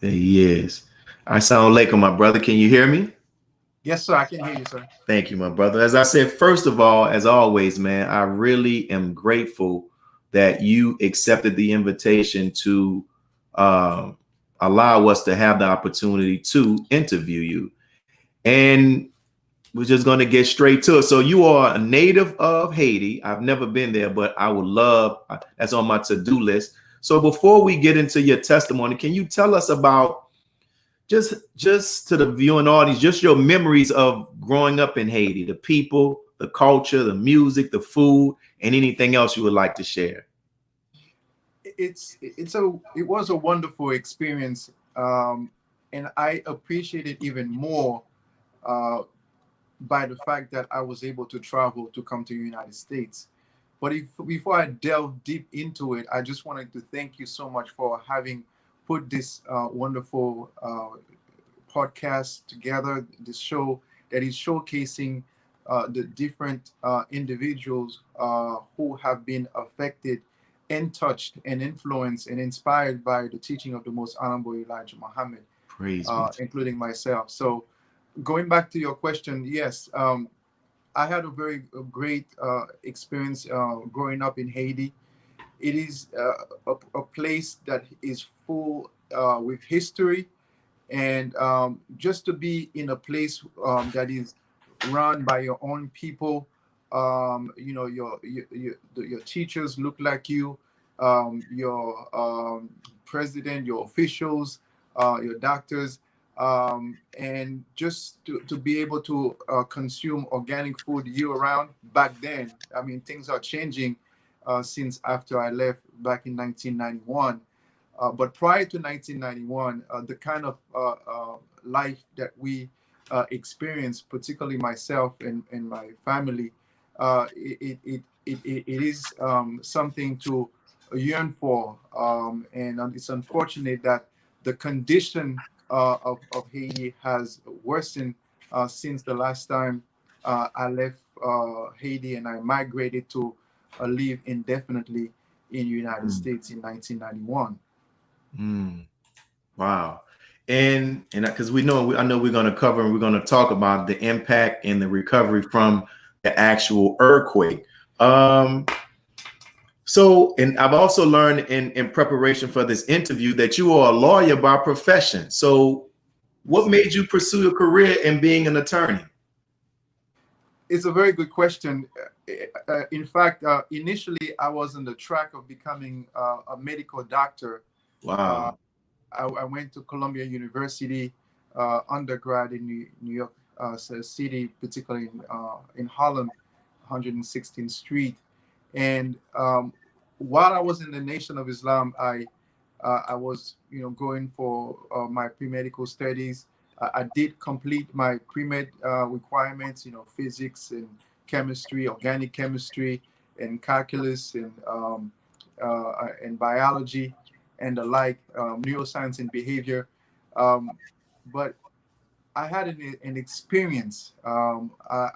He is. I sound like my brother. Can you hear me? Yes, sir. I can hear you, sir. Thank you, my brother. As I said, first of all, as always, man, I really am grateful that you accepted the invitation to um, allow us to have the opportunity to interview you. And we're just going to get straight to it. So you are a native of Haiti. I've never been there, but I would love, that's on my to-do list. So before we get into your testimony, can you tell us about just to the viewing audience, just your memories of growing up in Haiti, the people, the culture, the music, the food, and anything else you would like to share? It was a wonderful experience, and I appreciate it even more uh, by the fact that I was able to travel to come to the United States. But before I delve deep into it, I just wanted to thank you so much for having put this wonderful podcast together, this show that is showcasing the different individuals who have been affected and touched and influenced and inspired by the teaching of the Most Honorable Elijah Muhammad, Praise be to including myself. So, going back to your question, yes, I had a very great experience growing up in Haiti. It is a place that is full with history, and just to be in a place that is run by your own people. Your teachers look like you, your president, your officials, your doctors, and just to be able to consume organic food year round. Back then, I mean, things are changing since after I left back in 1991. But prior to 1991, the kind of life that we experienced, particularly myself and my family, it is something to yearn for. And it's unfortunate that the condition of Haiti has worsened since the last time I left Haiti and I migrated to live indefinitely in the United mm, States in 1991. mm, wow. And because I know we're going to cover and we're going to talk about the impact and the recovery from the actual earthquake. Um, So, and I've also learned in preparation for this interview that you are a lawyer by profession. So, what made you pursue a career in being an attorney? It's a very good question. In fact, initially I was on the track of becoming a medical doctor. Uh, Wow. I went to Columbia University undergrad in New York City, particularly in Harlem, 116th Street. And while I was in the Nation of Islam, I was going for my pre-medical studies. I did complete my pre-med requirements, physics and chemistry, organic chemistry, and calculus and biology and the like, neuroscience and behavior. Um, but I had an experience. After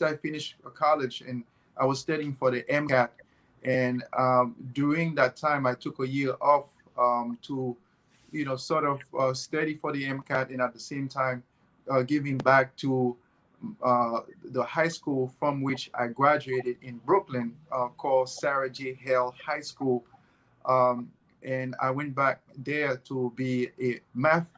I finished college and I was studying for the MCAT, and during that time I took a year off to, sort of study for the MCAT, and at the same time giving back to the high school from which I graduated in Brooklyn, called Sarah J. Hale High School. um, and I went back there to be a math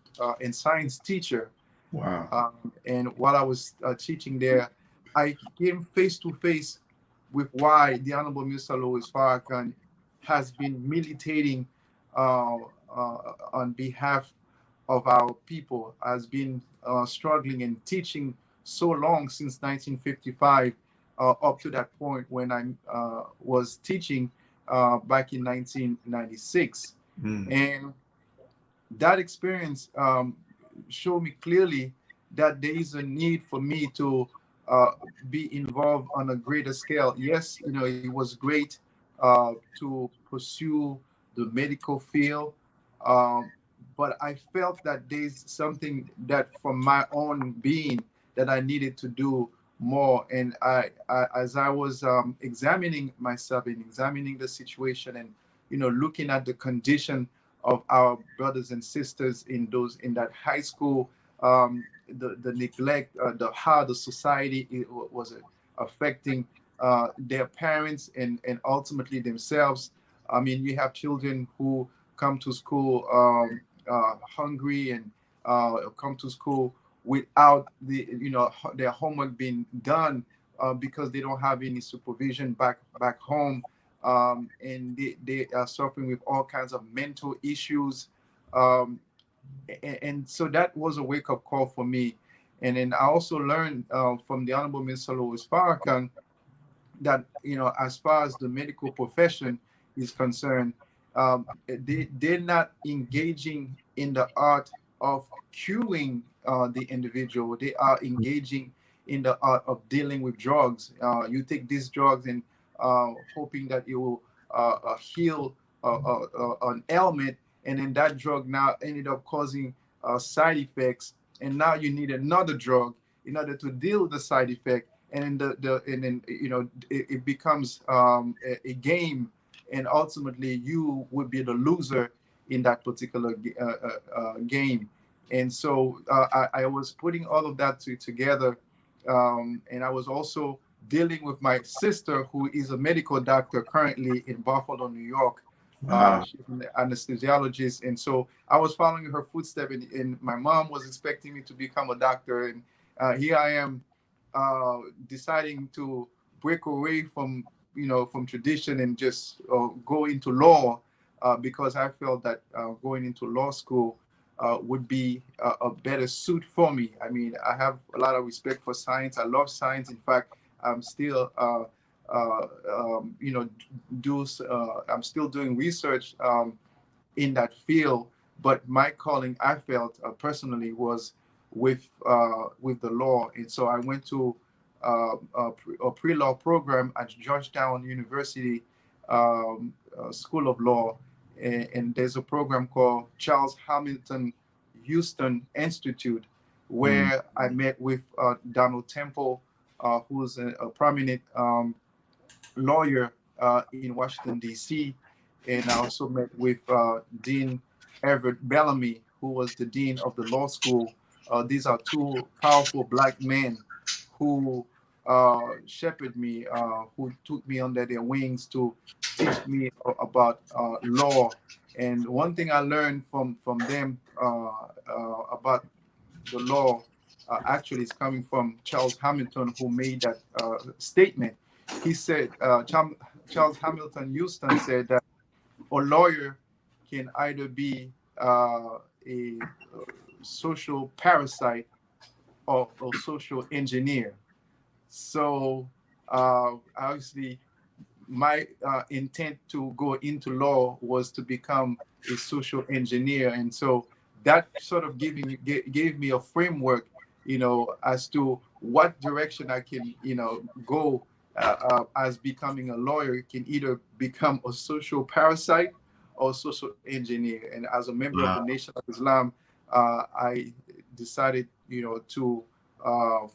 and science teacher. Wow. And while I was teaching there, I came face to face with why the Honorable Minister Louis Farrakhan has been militating uh, on behalf of our people, has been struggling and teaching so long since 1955 up to that point when I was teaching back in 1996. Mm, And that experience showed me clearly that there is a need for me to uh, be involved on a greater scale. Yes, it was great to pursue the medical field, um, but I felt that there's something that from my own being that I needed to do more. And as I was examining myself and examining the situation and looking at the condition of our brothers and sisters in that high school, the neglect, the how the society was affecting their parents and ultimately themselves. I mean, you have children who come to school hungry and come to school without their homework being done because they don't have any supervision back home, and they are suffering with all kinds of mental issues, um, and so that was a wake up call for me. And then I also learned from the Honorable Minister Louis Farrakhan that, as far as the medical profession is concerned, they're not engaging in the art of curing the individual. They are engaging in the art of dealing with drugs. You take these drugs and hoping that it will heal an ailment, and then that drug now ended up causing side effects, and now you need another drug in order to deal with the side effect. And then and then it becomes a game, and ultimately you would be the loser in that particular game. And so I was putting all of that together, and I was also dealing with my sister, who is a medical doctor currently in Buffalo, New York. Wow. She's an anesthesiologist, and so I was following her footsteps. And my mom was expecting me to become a doctor, and here I am deciding to break away from from tradition and just go into law, because I felt that going into law school would be a better suit for me. I mean, I have a lot of respect for science. I love science. In fact, I'm still I'm still doing research in that field. But my calling, I felt personally, was with the law, and so I went to a pre-law program at Georgetown University School of Law, and there's a program called Charles Hamilton Houston Institute, Mm. where I met with Donald Temple, who's a prominent lawyer in Washington, D.C. And I also met with Dean Everett Bellamy, who was the dean of the law school. These are two powerful black men who shepherded me, who took me under their wings to teach me about law. And one thing I learned from them about the law actually is coming from Charles Hamilton, who made that statement. He said, Charles Hamilton Houston said that a lawyer can either be a social parasite or a social engineer. So obviously, my intent to go into law was to become a social engineer, and so that sort of gave me a framework, as to what direction I can, go as becoming a lawyer. You can either become a social parasite or social engineer. And as a member of the Wow. Nation of Islam, I decided, to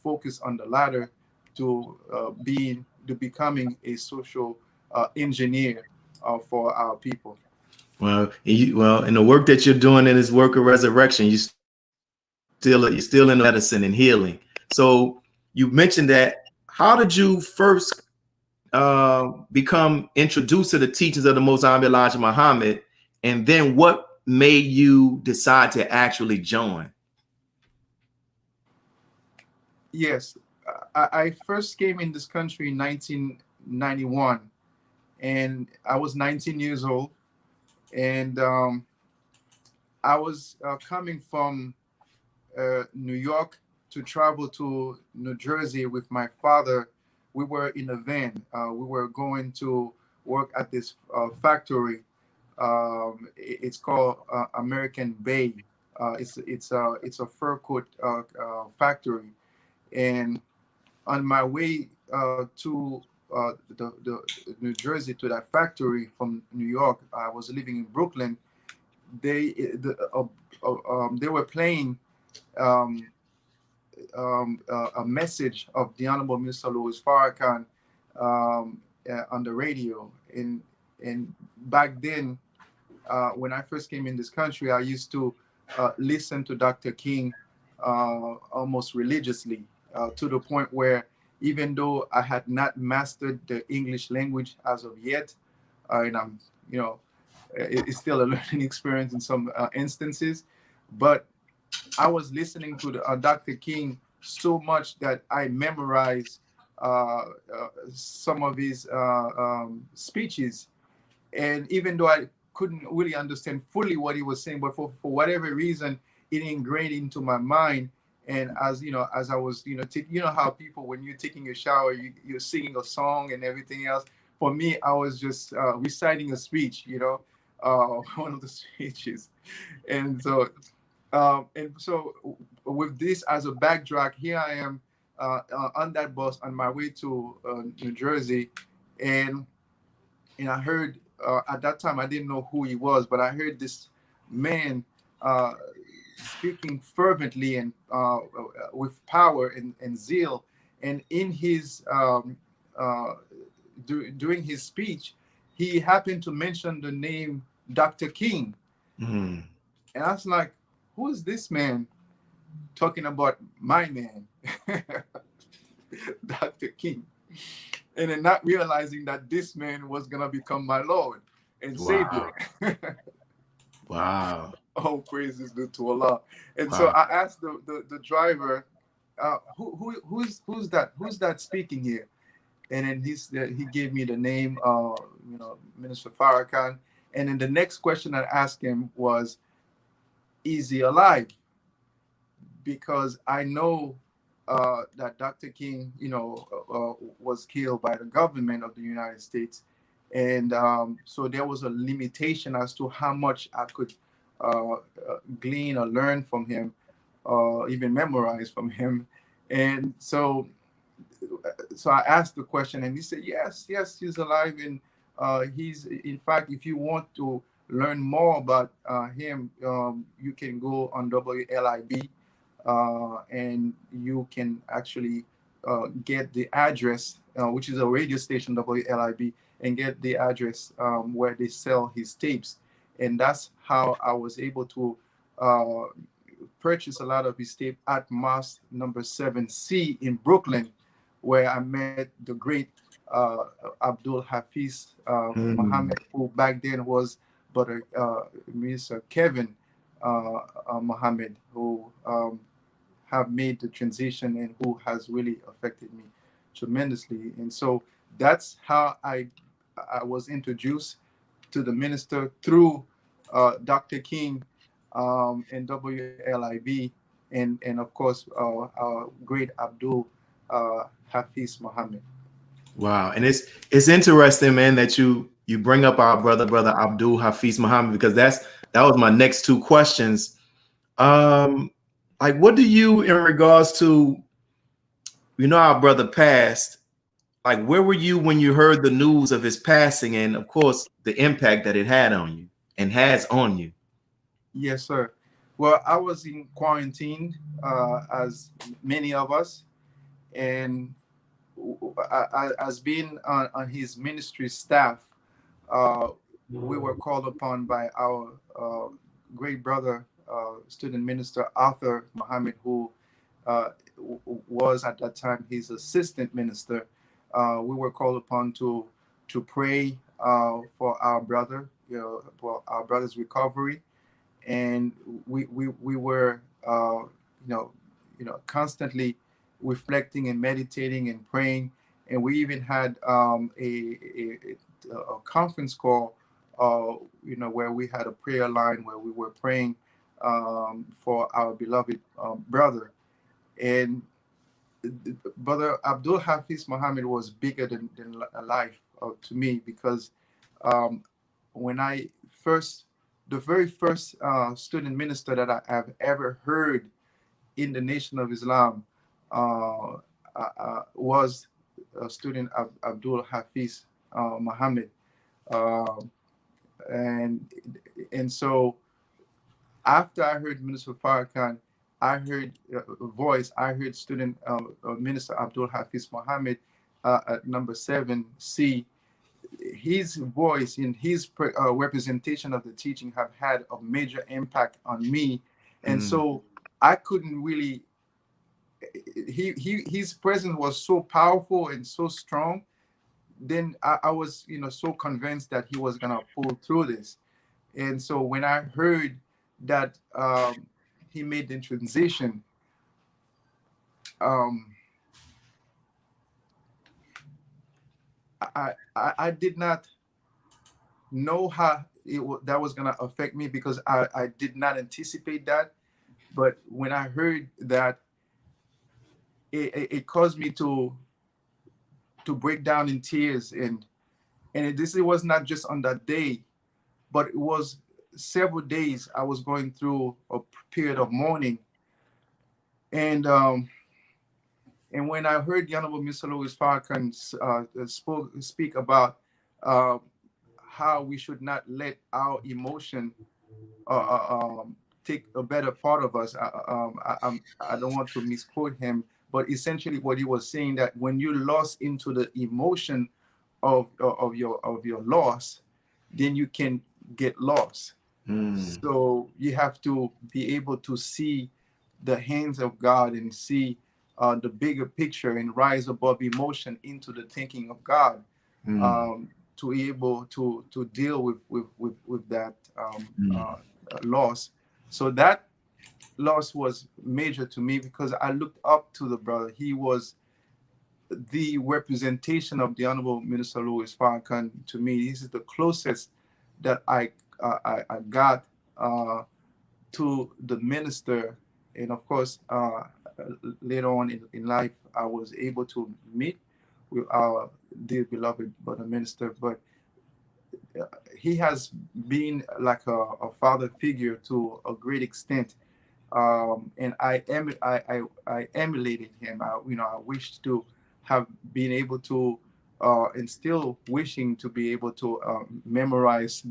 focus on the latter, to becoming a social engineer for our people. Well, in the work that you're doing in this work of resurrection, you're still in medicine and healing. So you mentioned that. How did you first become introduced to the teachings of the Most High Elijah Muhammad, and then what made you decide to actually join? Yes, I first came in this country in 1991, and I was 19 years old, and I was coming from New York to travel to New Jersey with my father. We were in a van. We were going to work at this factory. It's called American Bay. It's a fur coat factory. And on my way to the New Jersey to that factory from New York, I was living in Brooklyn. They were playing um, a message of the Honorable Minister Louis Farrakhan on the radio. And back then, when I first came in this country, I used to listen to Dr. King almost religiously, to the point where even though I had not mastered the English language as of yet, and I'm, it's still a learning experience in some instances, but I was listening to Dr. King so much that I memorized some of his speeches. And even though I couldn't really understand fully what he was saying, but for whatever reason, it ingrained into my mind. And as as I was, how people, when you're taking a shower, you're singing a song and everything else. For me, I was just reciting a speech, one of the speeches. And so with this as a backdrop, here I am on that bus on my way to New Jersey, and I heard at that time I didn't know who he was, but I heard this man speaking fervently and with power and zeal, and in his during his speech, he happened to mention the name Dr. King, Mm. and I was like, "Who is this man talking about my man, Dr. King?" And then not realizing that this man was gonna become my Lord and Wow. Savior. Wow. All praises due to Allah. And so Wow. I asked the driver, who's that speaking here? And then he gave me the name, Minister Farrakhan. And then the next question I asked him was, is he alive? Because I know that Dr. King, was killed by the government of the United States, and so there was a limitation as to how much I could glean or learn from him, even memorize from him. And so I asked the question, and he said, "Yes, yes, he's alive, and he's, in fact, if you want to learn more about him, you can go on WLIB, and you can actually get the address, which is a radio station, WLIB, and get the address where they sell his tapes." And that's how I was able to uh, purchase a lot of his tape at Mosque number 7C in Brooklyn, where I met the great Abdul Hafiz Mm. Muhammad, who back then was Brother Mr. Kevin Muhammad, who have made the transition and who has really affected me tremendously. And so that's how I was introduced to the minister through Dr. King and WLIB, and of course our great Abdul Hafiz Muhammad. Wow. And it's interesting, man, that you bring up our brother Abdul Hafiz Muhammad, because that was my next two questions. Um, like, what do you, in regards to, our brother passed, like, where were you when you heard the news of his passing, and of course the impact that it had on you and has on you? Yes, sir. Well, I was in quarantine, as many of us, and as being on his ministry staff, uh, we were called upon by our great brother, student minister Arthur Muhammad, who was at that time his assistant minister. We were called upon to pray for our brother, for our brother's recovery, and we were constantly reflecting and meditating and praying, and we even had a conference call, where we had a prayer line where we were praying for our beloved brother. And Brother Abdul Hafiz Muhammad was bigger than life to me, because um, when I first, the very first student minister that I have ever heard in the Nation of Islam was a student of Abdul Hafiz Muhammad. Um, and so after I heard Minister Farrakhan, I heard a voice. I heard student Minister Abdul Hafiz Muhammad at number 7C. his voice and his representation of the teaching have had a major impact on me. And so I couldn't really, his presence was so powerful and so strong. Then I was, so convinced that he was gonna pull through this. And so when I heard that he made the transition, um, I did not know how that was gonna affect me, because I did not anticipate that. But when I heard that, it caused me to break down in tears. And it was not just on that day, but it was several days. I was going through a period of mourning. And um and when I heard the Honorable Mr. Louis Farrakhan speak about uh, how we should not let our emotion uh, take a better part of us. I don't want to misquote him, but essentially what he was saying, that when you lost into the emotion of your loss, then you can get lost. So you have to be able to see the hands of God and see the bigger picture and rise above emotion into the thinking of God, to be able to deal with that loss. So that loss was major to me, because I looked up to the brother. He was the representation of the Honorable Minister Louis Farrakhan to me. This is the closest that I got to the minister. And of course, later on in life, I was able to meet with our dear beloved brother minister. But he has been like a father figure to a great extent. And I emulated him. I wished to have been able to, and still wishing to be able to memorize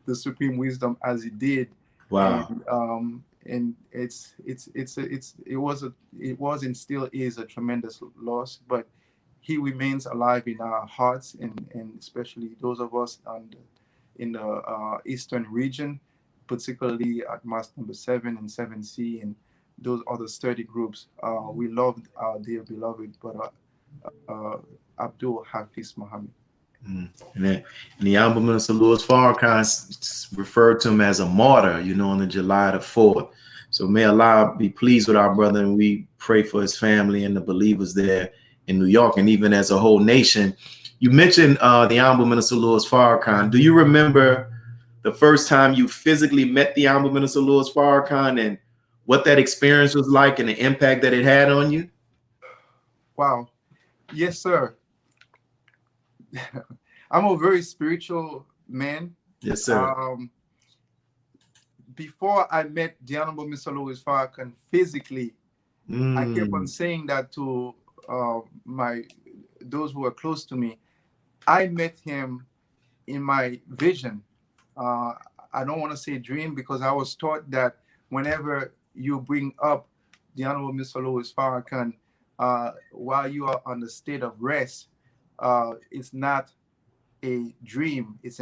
the supreme wisdom as he did. Wow. And it was and still is a tremendous loss, but he remains alive in our hearts, and especially those of us in the eastern region, particularly at Mass number 7 and 7C, and those other study groups. We loved our dear beloved brother Abdul Hafiz Muhammad. And the Honorable Minister Louis Farrakhan referred to him as a martyr, on the July the 4th. So may Allah be pleased with our brother, and we pray for his family and the believers there in New York, and even as a whole nation. You mentioned the Honorable Minister Louis Farrakhan. Do you remember the first time you physically met the Honorable Minister Louis Farrakhan, and what that experience was like and the impact that it had on you? Wow. Yes, sir. I'm a very spiritual man. Yes, sir. Before I met the Honorable Mr. Louis Farrakhan physically, I kept on saying that to those who were close to me. I met him in my vision. I don't want to say dream, because I was taught that whenever you bring up the Honorable Mr. Louis Farrakhan while you are on the state of rest, it's not a dream. It's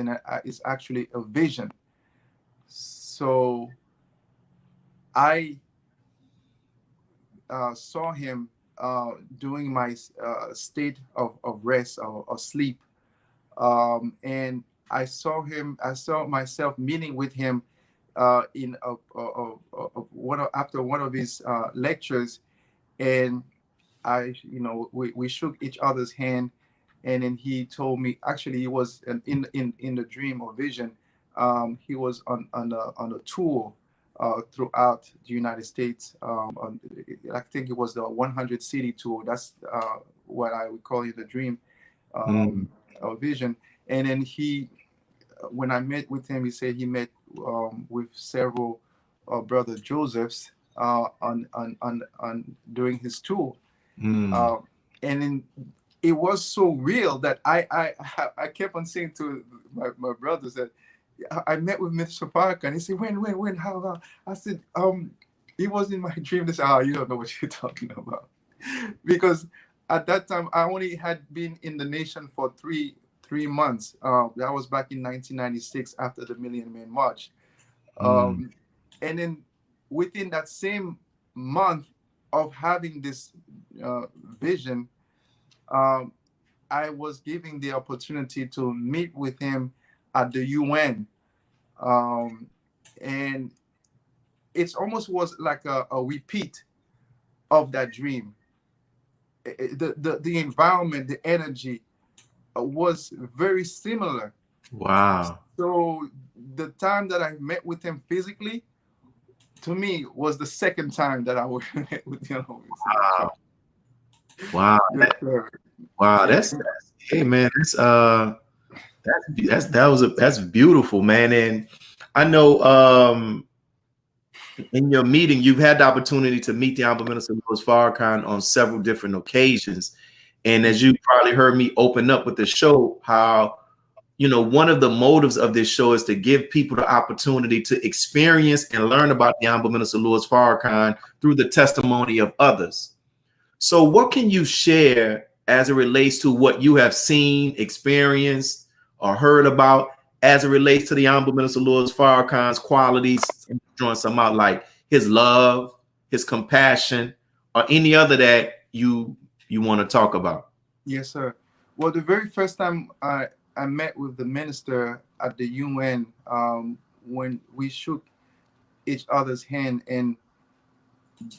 actually a vision. So I saw him during my state of rest or sleep, and I saw myself meeting with him in after one of his lectures. And we shook each other's hand. And then he told me, actually he was in the dream or vision, he was on a tour throughout the United States. I think it was the 100 city tour. That's what I would call it, the dream or vision. And then when I met with him, he said he met with several brother Josephs on during his tour. And then it was so real that I kept on saying to my brothers that I met with Mr. Farrakhan. He said, when, how? I said, it was in my dream. They said, oh, you don't know what you're talking about. Because at that time, I only had been in the nation for three 3 months. That was back in 1996 after the Million Man March. Mm. And then within that same month of having this vision, um, I was given the opportunity to meet with him at the UN. Um, and it almost was like a repeat of that dream. The environment, the energy was very similar. Wow. So the time that I met with him physically, to me, was the second time that I would met with him. Wow. Wow. Yes, sir. Wow. Hey man, that's beautiful, man. And I know in your meeting, you've had the opportunity to meet the Honorable Minister Louis Farrakhan on several different occasions. And as you probably heard me open up with the show, how, you know, one of the motives of this show is to give people the opportunity to experience and learn about the Honorable Minister Louis Farrakhan through the testimony of others. So what can you share as it relates to what you have seen, experienced, or heard about as it relates to the Honorable Minister Louis Farrakhan's qualities, drawing some out like his love, his compassion, or any other that you want to talk about? Yes, sir. Well, the very first time I met with the minister at the UN, when we shook each other's hand, and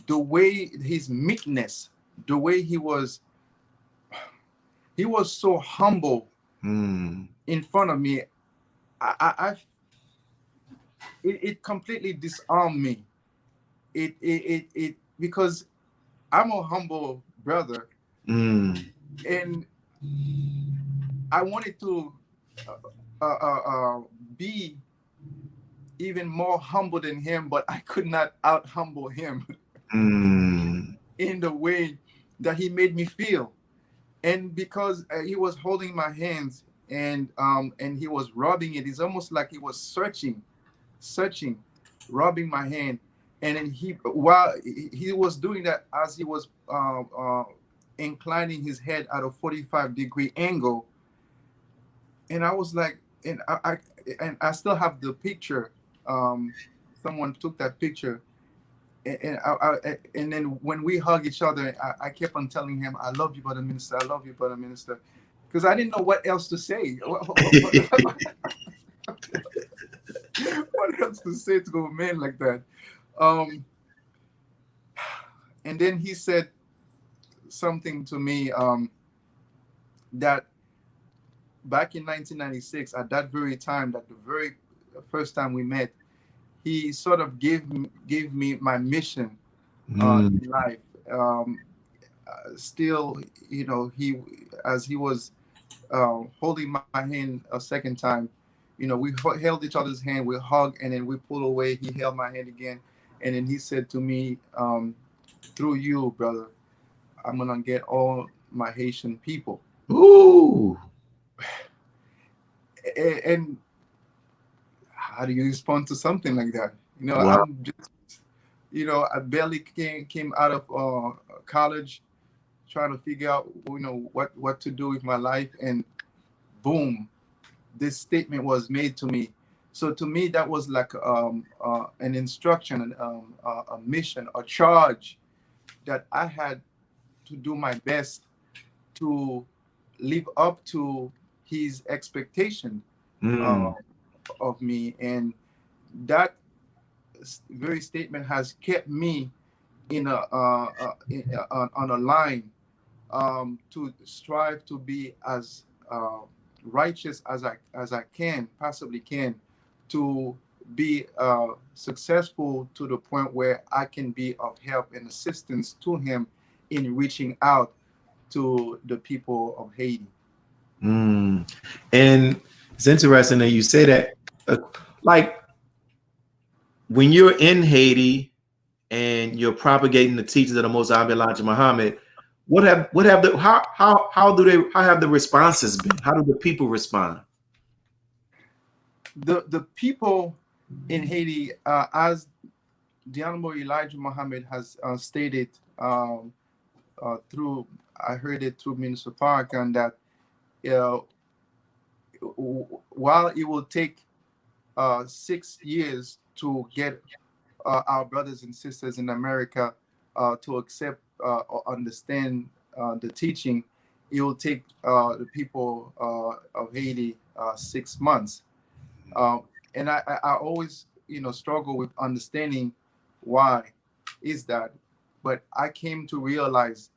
the way his meekness, the way he was so humble in front of me. It completely disarmed me. It because I'm a humble brother, and I wanted to be even more humble than him, but I could not out humble him in the way that he made me feel. And because he was holding my hands, and he was rubbing it, it's almost like he was searching, rubbing my hand. And then while he was doing that, as he was inclining his head at a 45-degree angle, and I was like, and I still have the picture. Someone took that picture, and then when we hug each other, I kept on telling him, "I love you, brother minister. I love you, brother minister," because I didn't know what else to say. What else to say to a man like that? And then he said something to me, that back in 1996, at that very time, that the very first time we met, he sort of gave me my mission in life. Still, as he was holding my hand a second time, we held each other's hand, we hugged, and then we pulled away. He held my hand again, and then he said to me, "Through you, brother, I'm gonna get all my Haitian people." Ooh. And how do you respond to something like that? Wow. I'm just, I barely came out of college, trying to figure out, what to do with my life, and boom, this statement was made to me. So to me, that was like an instruction, a mission, a charge that I had to do my best to live up to his expectation of me. And that very statement has kept me on a line, to strive to be as righteous as I can possibly can, to be successful to the point where I can be of help and assistance to him in reaching out to the people of Haiti. And it's interesting that you say that. Like when you're in Haiti and you're propagating the teachings of the Most High Elijah Muhammad, how have the responses been? How do the people respond? The people in Haiti, as the Honorable Elijah Muhammad has stated, through, I heard it through Minister Farrakhan, that while it will take 6 years to get our brothers and sisters in America to accept or understand the teaching, it will take the people of Haiti 6 months. And I always, struggle with understanding why is that. But I came to realize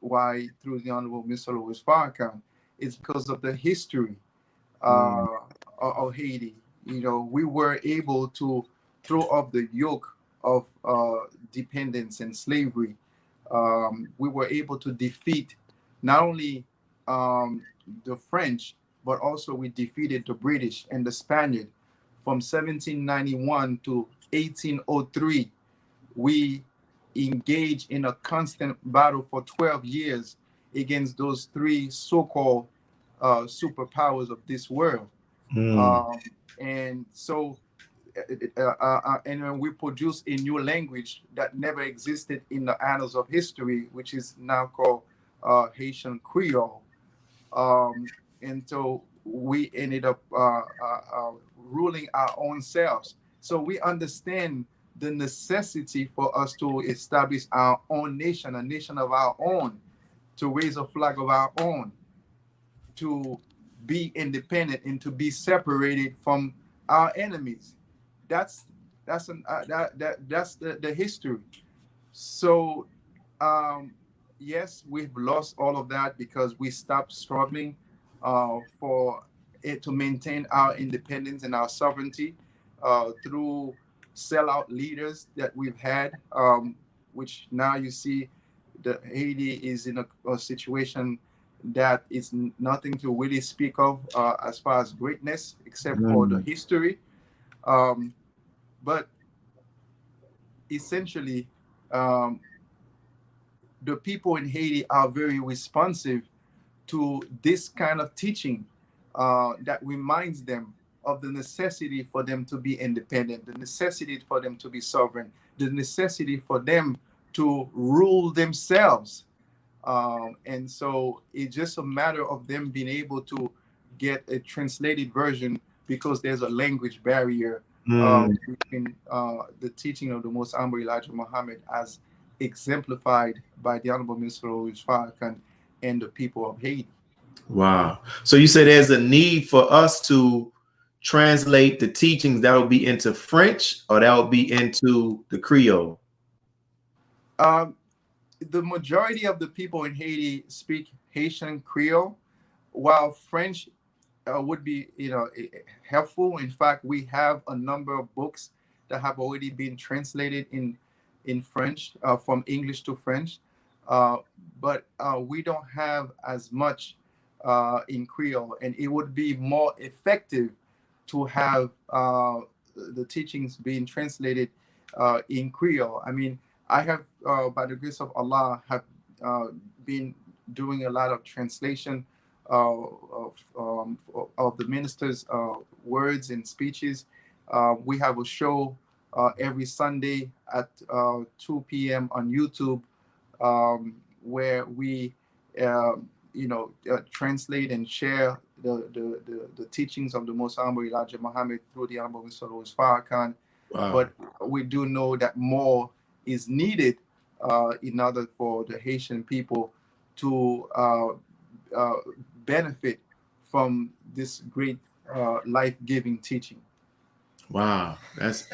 why through the Honorable Minister Louis Farrakhan. It's because of the history uh, of Haiti. We were able to throw off the yoke of dependence and slavery. We were able to defeat not only the French, but also we defeated the British and the Spaniard. From 1791 to 1803, we engaged in a constant battle for 12 years against those three so-called superpowers of this world. Mm. And so, and when we produce a new language that never existed in the annals of history, which is now called Haitian Creole. And so we ended up ruling our own selves. So we understand the necessity for us to establish our own nation, a nation of our own, to raise a flag of our own, to be independent and to be separated from our enemies. That's the history. So yes, we've lost all of that because we stopped struggling for it to maintain our independence and our sovereignty through sellout leaders that we've had, which now you see the Haiti is in a situation that is nothing to really speak of as far as greatness, except for the Mm. history. Um, but essentially, um, the people in Haiti are very responsive to this kind of teaching that reminds them of the necessity for them to be independent, the necessity for them to be sovereign, the necessity for them to rule themselves. And so it's just a matter of them being able to get a translated version because there's a language barrier Mm. between the teaching of the Most Honorable Elijah Muhammad as exemplified by the Honorable Minister Louis Farrakhan and the people of Haiti. Wow. So you say there's a need for us to translate the teachings that will be into French or that will be into the Creole? Um, the majority of the people in Haiti speak Haitian Creole, while French would be, helpful. In fact, we have a number of books that have already been translated in French from English to French, uh, but we don't have as much in Creole, and it would be more effective to have the teachings being translated in Creole. I mean, I have, by the grace of Allah, have been doing a lot of translation of the minister's words and speeches. We have a show every Sunday at 2 p.m. on YouTube where we, translate and share the teachings of the Most Honorable Elijah Muhammad through the Honorable Mr. Louis Farrakhan. Wow. But we do know that more is needed in order for the Haitian people to uh, benefit from this great life-giving teaching. Wow. That's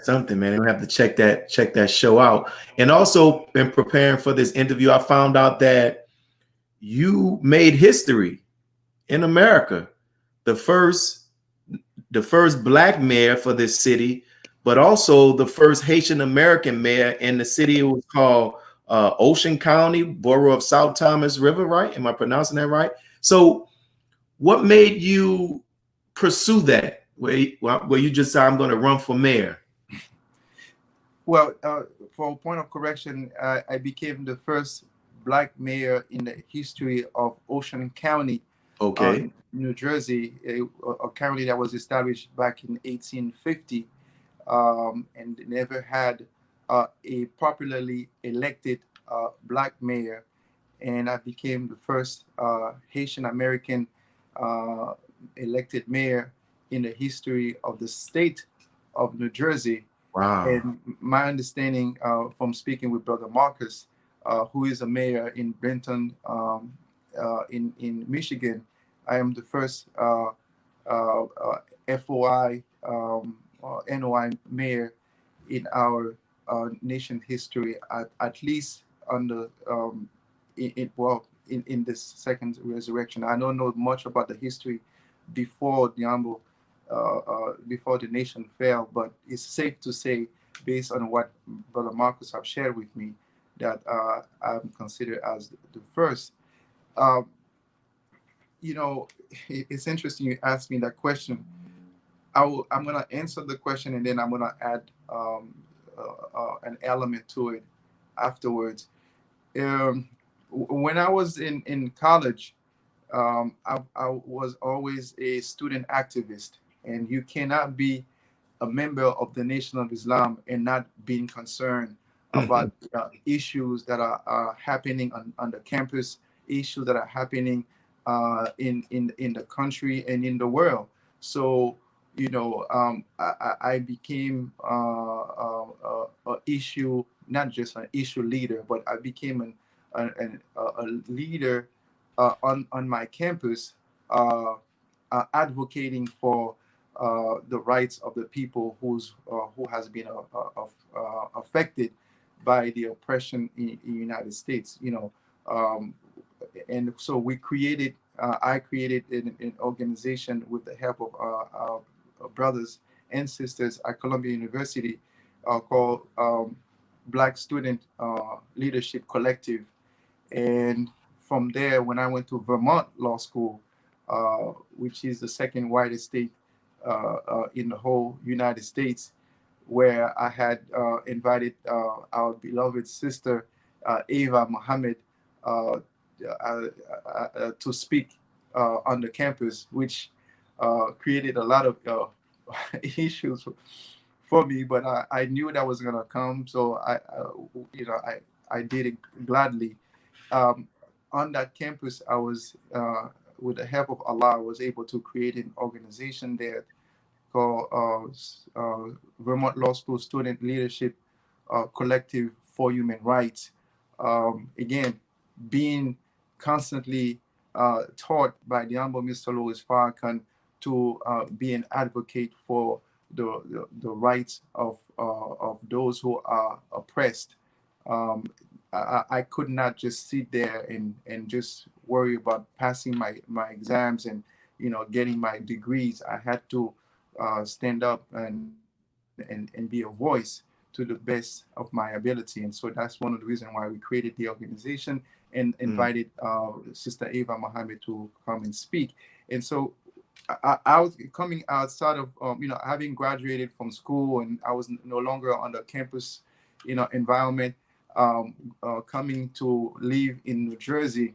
something, man. We have to check that show out. And also in preparing for this interview, I found out that you made history in America. The first black mayor for this city, but also the first Haitian American mayor in the city. It was called Ocean County, borough of South Thomas River, right? Am I pronouncing that right? So what made you pursue that? Where you just said, I'm going to run for mayor? Well, for a point of correction, I became the first black mayor in the history of Ocean County, Okay. New Jersey, a county that was established back in 1850 and never had a popularly elected black mayor. And I became the first Haitian American uh, elected mayor in the history of the state of New Jersey. Wow. And my understanding from speaking with Brother Marcus, who is a mayor in Benton, in Michigan, I am the first FOI NOI mayor in our nation history, at least on the in this second resurrection. I don't know much about the history before the humble before the nation fell, but it's safe to say, based on what Brother Marcus have shared with me, that I'm considered as the first. Um, it's interesting you asked me that question. I'm going to answer the question, and then I'm going to add an element to it afterwards. When I was in college, I was always a student activist, and you cannot be a member of the Nation of Islam and not being concerned about issues that are happening on the campus, issues that are happening in the country and in the world. So, I became a issue, not just an issue leader, but I became a leader on my campus, advocating for the rights of the people who has been affected by the oppression in the United States. And so I created an organization with the help of our brothers and sisters at Columbia University, called Black Student Leadership Collective. And from there, when I went to Vermont Law School, which is the second widest state in the whole United States, where I had invited our beloved sister, Ava Mohammed, uh, to speak on the campus, which created a lot of issues for me, but I knew that was going to come. So I did it gladly. um, on that campus, I was, with the help of Allah, I was able to create an organization there called Vermont Law School Student Leadership Collective for Human Rights. Again, being constantly taught by the Honorable Minister Louis Farrakhan to be an advocate for the rights of those who are oppressed. Um, I could not just sit there and just worry about passing my exams and getting my degrees. I had to stand up and be a voice to the best of my ability. And so that's one of the reasons why we created the organization and invited Sister Ava Mohammed to come and speak. And so I was coming outside of, having graduated from school, and I was no longer on the campus, environment, um, coming to live in New Jersey,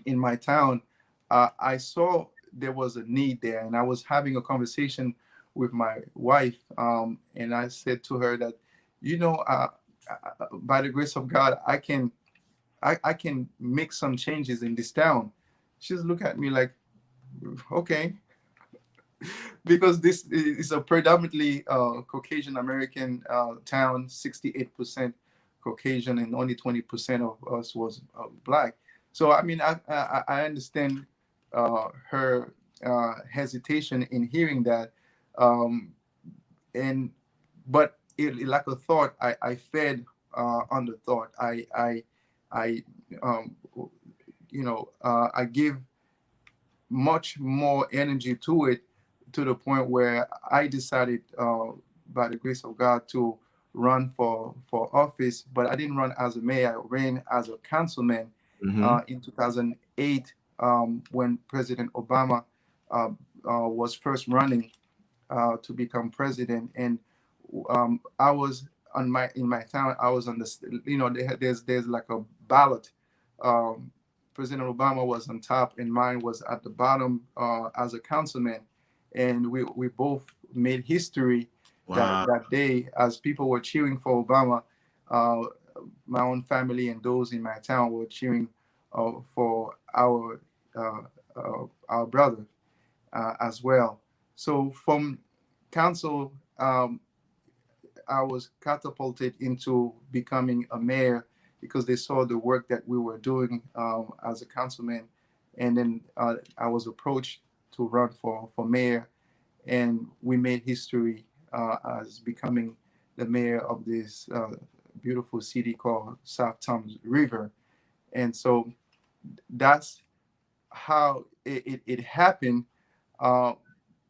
in my town. I saw there was a need there, and I was having a conversation with my wife, and I said to her that, by the grace of God, I can make some changes in this town. She's look at me like, okay, because this is a predominantly Caucasian American town, 68% Caucasian, and only 20% of us was black. So I mean, I understand her hesitation in hearing that, um, and but like a thought, I fed on the thought. I um, I give much more energy to it, to the point where I decided, by the grace of God, to run for office. But I didn't run as a mayor. I ran as a councilman in 2008, when President Obama uh, was first running to become president. And I was in my town. I was on the, there's like a ballot. Um, President Obama was on top, and mine was at the bottom as a councilman, and we both made history Wow. that day as people were cheering for Obama. Uh, my own family and those in my town were cheering for our our brother as well. So from council, I was catapulted into becoming a mayor because they saw the work that we were doing as a councilman, and then I was approached to run for mayor, and we made history as becoming the mayor of this beautiful city called South Thames River. And so that's how it happened. Uh,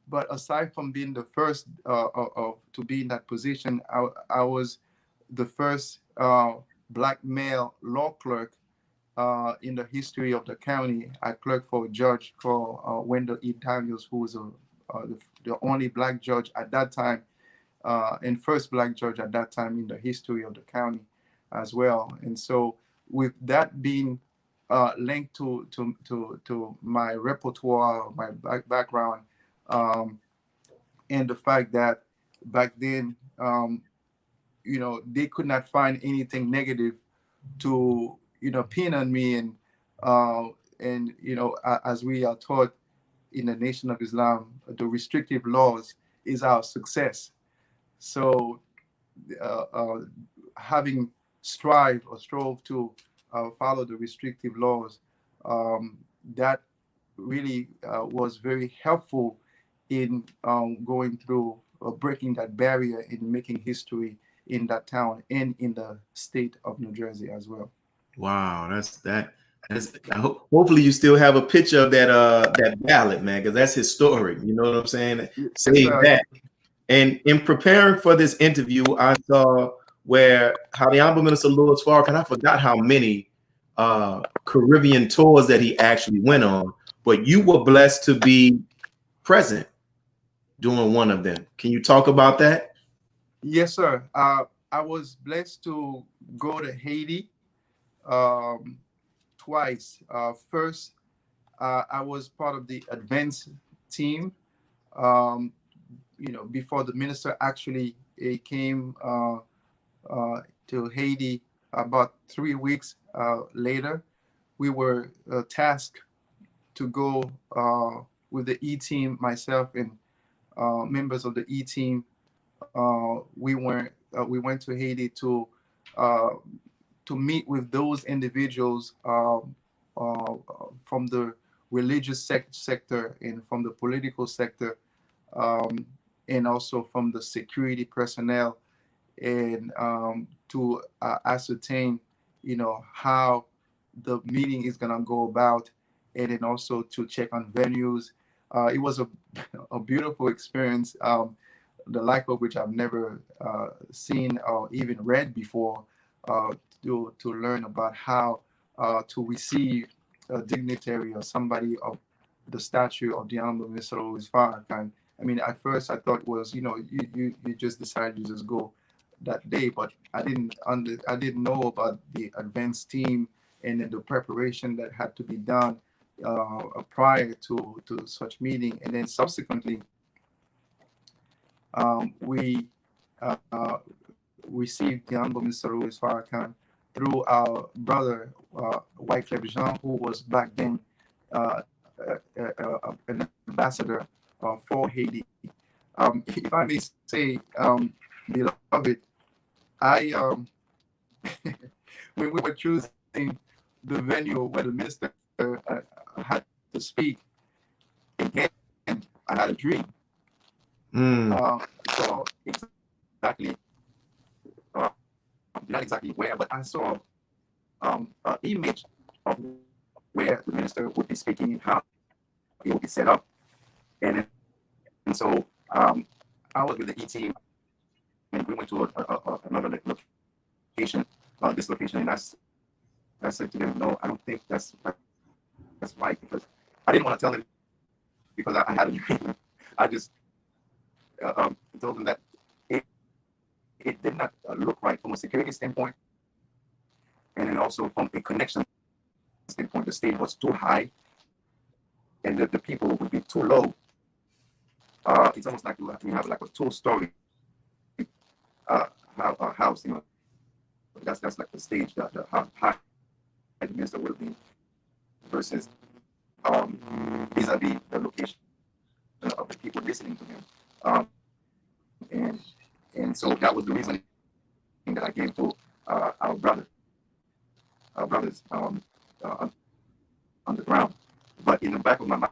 but aside from being the first to be in that position, I was the first black male law clerk in the history of the county. I clerked for a judge called Wendell E. Daniels, who was the only black judge at that time, and first black judge at that time in the history of the county as well. And so, with that being linked to my repertoire, my background, and the fact that back then, they could not find anything negative to pin on me, and as we are taught in the Nation of Islam, the restrictive laws is our success. So uh, uh, having strove to follow the restrictive laws, that really was very helpful in going through breaking that barrier in making history in that town and in the state of New Jersey as well. Wow, hopefully you still have a picture of that ballot, man, because that's historic. You know what I'm saying? Yes, Save that. And in preparing for this interview, I saw how the Honorable Minister Louis Farrakhan, I forgot how many Caribbean tours that he actually went on, but you were blessed to be present during one of them. Can you talk about that? Yes, sir. I was blessed to go to Haiti um, twice. First, I was part of the advance team. Um, before the minister actually came to Haiti about 3 weeks later, we were tasked to go with the E team, myself and members of the E team. We went to Haiti uh, to meet with those individuals from the religious sector and from the political sector, um, and also from the security personnel, and to ascertain, how the meeting is gonna go about, and then also to check on venues. It was a beautiful experience, the like of which I've never seen or even read before, to learn about how to receive a dignitary or somebody of the stature of the Honorable Minister Louis Farrakhan. I mean, at first I thought it was, you just decided to just go that day, but I didn't know about the advanced team and then the preparation that had to be done prior to such meeting, and then subsequently we received the Honorable Minister Louis Farrakhan through our brother Wycliffe Jean, who was back then uh, an ambassador for Haiti. If I may say, beloved, I when we were choosing the venue where the minister had to speak, again, I had a dream. So exactly, not exactly where, but I saw an image of where the minister would be speaking and how it would be set up. And so I was with the E team, and we went to another location, this location, and I said to them, no, I don't think that's right, because I didn't want to tell them because I had a dream. I just told them that it did not look right from a security standpoint, and then also from a connection standpoint. The stage was too high, and the people would be too low. It's almost like we have like a two-story house. That's like the stage, how high the minister would be, versus vis-a-vis the location of the people listening to him. Um, and so that was the reason that I gave to our brothers uh, on the ground. But in the back of my mind,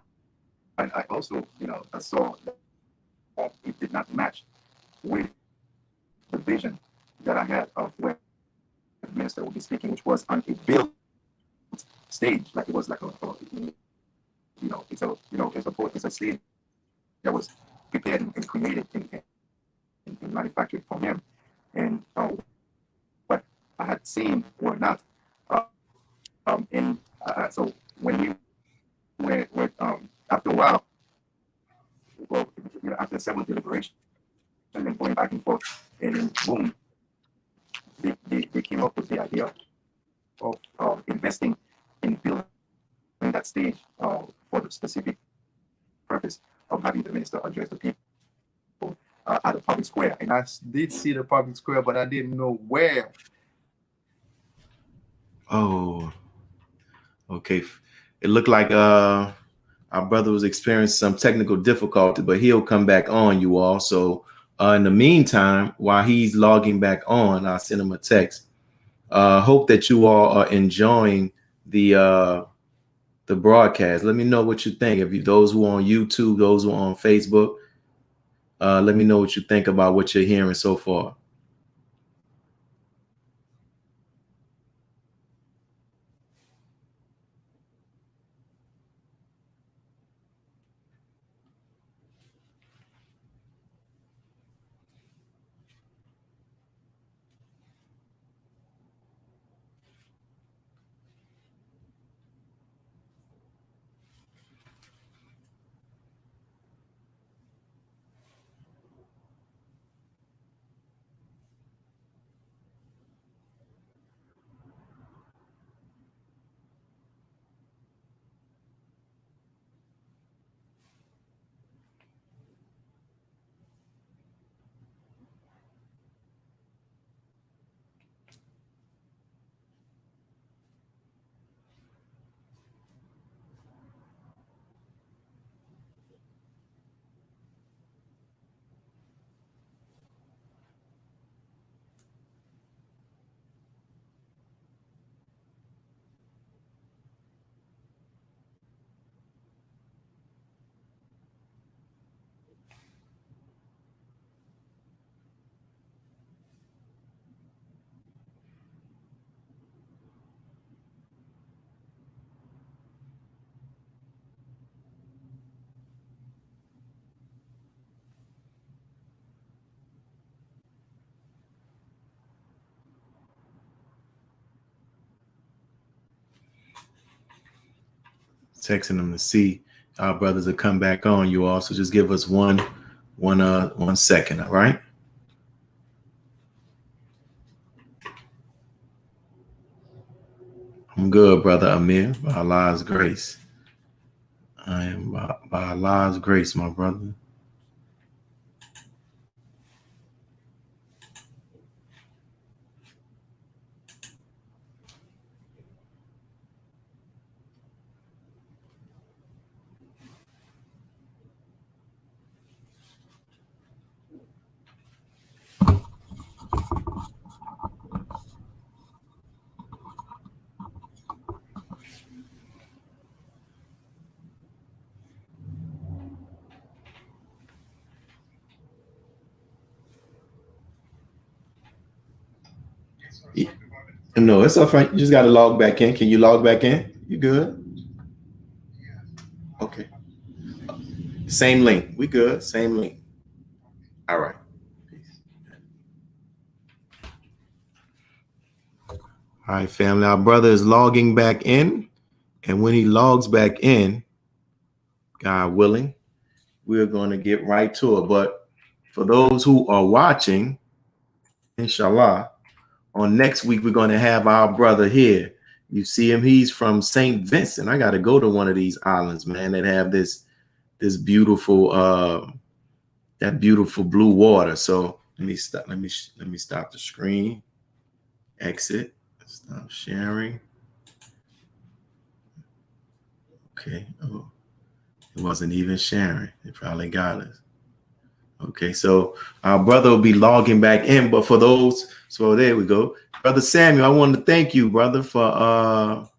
I also, I saw that it did not match with the vision that I had of where the minister would be speaking, which was on a built stage, like it was like it's a stage that was prepared and created and manufactured for him, and what I had seen were not. And so when we were after a while, well, after several deliberations and then going back and forth, and then boom, they came up with the idea of investing in building that stage for the specific purpose of having the minister address the people at the public square. And I did see the public square, but I didn't know where. Oh, okay. It looked like our brother was experiencing some technical difficulty, but he'll come back on, you all. So in the meantime, while he's logging back on, I'll send him a text. Hope that you all are enjoying the broadcast. Let me know what you think. If you, those who are on YouTube, those who are on Facebook, let me know what you think about what you're hearing so far. Texting them to see our brothers will come back on, you all. So just give us one second, all right? I'm good, brother Amir, by Allah's grace. I am by Allah's grace, my brother. No, it's all right. You just got to log back in. Can you log back in? You good? Okay. Same link. We good. Same link. All right. All right, family. Our brother is logging back in. And when he logs back in, God willing, we're going to get right to it. But for those who are watching, inshallah, on next week, we're going to have our brother here. You see him, he's from St. Vincent. I got to go to one of these islands, man, that have this beautiful that beautiful blue water. So let me stop the screen, exit, stop sharing. Okay. Oh, it wasn't even sharing. It probably got us. Okay, so our brother will be logging back in, but for those, so there we go. Brother Samuel, I want to thank you, brother, for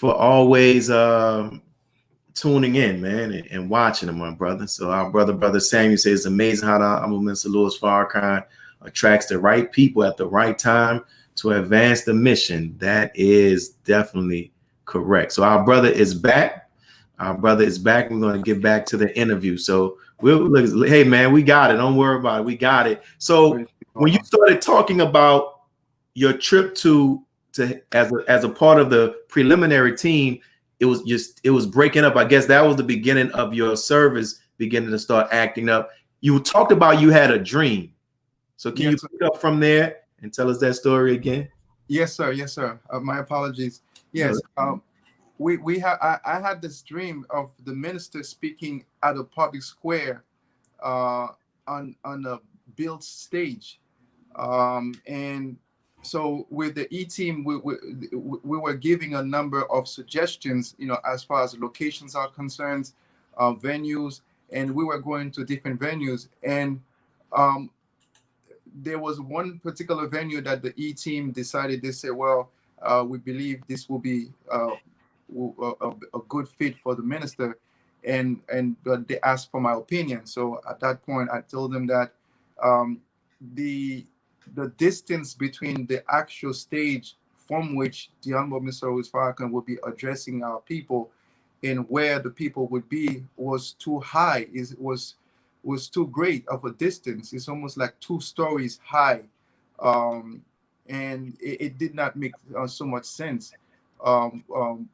always tuning in, man, and watching them, my brother. So our brother Samuel says it's amazing how the Honorable Minister Louis Farrakhan attracts the right people at the right time to advance the mission. That is definitely correct. So our brother is back. Our brother is back. We're going to get back to the interview. So hey man, we got it. Don't worry about it. We got it. So when you started talking about your trip to as a part of the preliminary team, it was breaking up. I guess that was the beginning of your service beginning to start acting up. You talked about you had a dream. So can you pick up from there and tell us that story again? Yes, sir. Yes, sir. My apologies. Yes. I had this dream of the minister speaking at a public square on a built stage, and so with the team, we were giving a number of suggestions, as far as locations are concerned, venues, and we were going to different venues, and um, there was one particular venue that the team decided. They said, well, we believe this will be a good fit for the minister, and but they asked for my opinion. So at that point, I told them that um, the the distance between the actual stage from which the Honorable Minister Louis Farrakhan would be addressing our people and where the people would be was too high. Was too great of a distance. It's almost like 2 stories high, um, and it did not make so much sense um, um,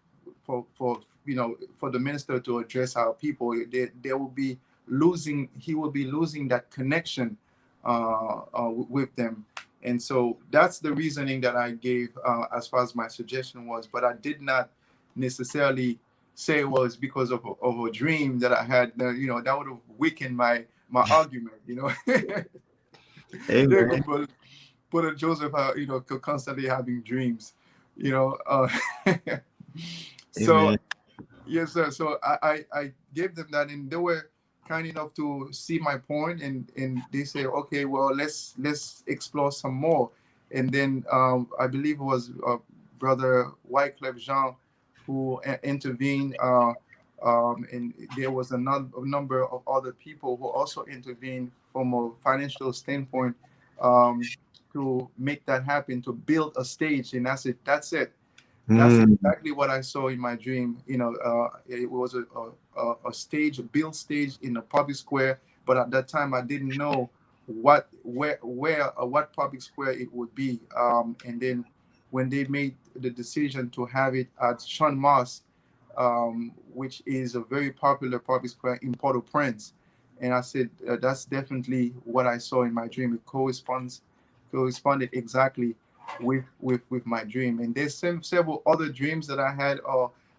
for for the minister to address our people. They will be losing. He will be losing that connection with them, and so that's the reasoning that I gave as far as my suggestion was. But I did not necessarily say it was because of a dream that I had. That would have weakened my argument. Hey, There man. could put a Joseph, constantly having dreams. So Amen. yes, sir. So I gave them that, and they were kind enough to see my point, and they say, okay, well, let's explore some more. And then I believe it was Brother Wycliffe Jean who intervened, and there was a number of other people who also intervened from a financial standpoint, to make that happen, to build a stage, and that's it. That's exactly what I saw in my dream. It was a stage, a built stage in a public square. But at that time, I didn't know what public square it would be. And then when they made the decision to have it at Sean Moss, which is a very popular public square in Port-au-Prince, and I said that's definitely what I saw in my dream. It corresponded exactly with my dream. And there's several other dreams that I had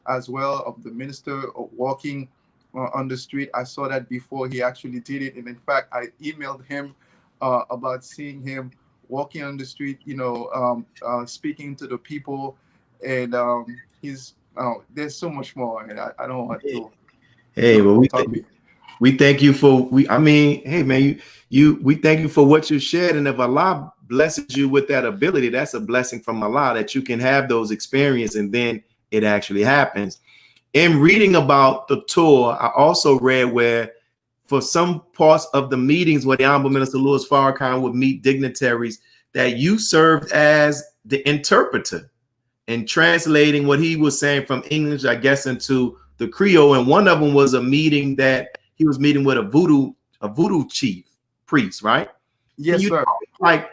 as well, of the minister walking on the street. I saw that before he actually did it, and in fact I emailed him about seeing him walking on the street, speaking to the people. And he's there's so much more, and I don't want to Hey, well, topic. we thank you for I mean, hey man, we thank you for what you shared. And if Allah blesses you with that ability, that's a blessing from Allah that you can have those experiences and then it actually happens. In reading about the tour, I also read where for some parts of the meetings where the Honorable Minister Louis Farrakhan would meet dignitaries, that you served as the interpreter and translating what he was saying from English, I guess, into the Creole. And one of them was a meeting that he was meeting with a voodoo chief priest, right? Yes, Can you sir. talk,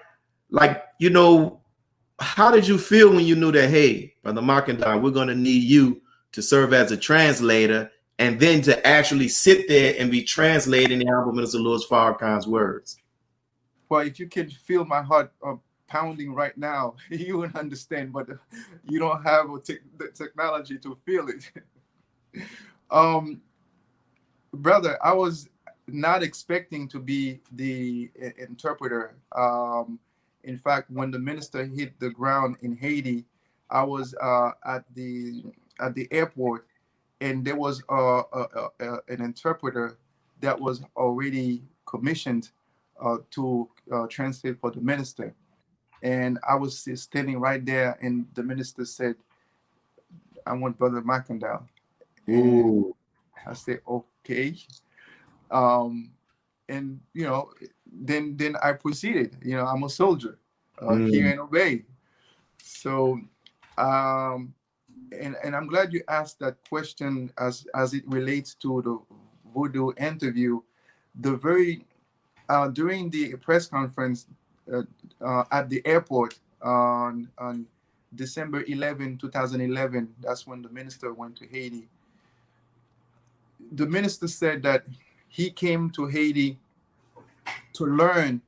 how did you feel when you knew that, hey, Brother Makhandal, we're going to need you to serve as a translator, and then to actually sit there and be translating the Honorable Minister Louis Farrakhan's words? Well, if you can feel my heart pounding right now, you would understand, but you don't have the technology to feel it. Brother, I was not expecting to be the interpreter. In fact, when the minister hit the ground in Haiti, I was at the airport, and there was an interpreter that was already commissioned to translate for the minister. And I was standing right there, and the minister said, "I want Brother Makhandal." And Ooh. I said, "Okay." Um, and then I proceeded. I'm a soldier, hear Mm. and obey. So, um, and I'm glad you asked that question as it relates to the voodoo interview. The very During the press conference uh, at the airport on December 11, 2011, that's when the minister went to Haiti. The minister said that he came to Haiti to learn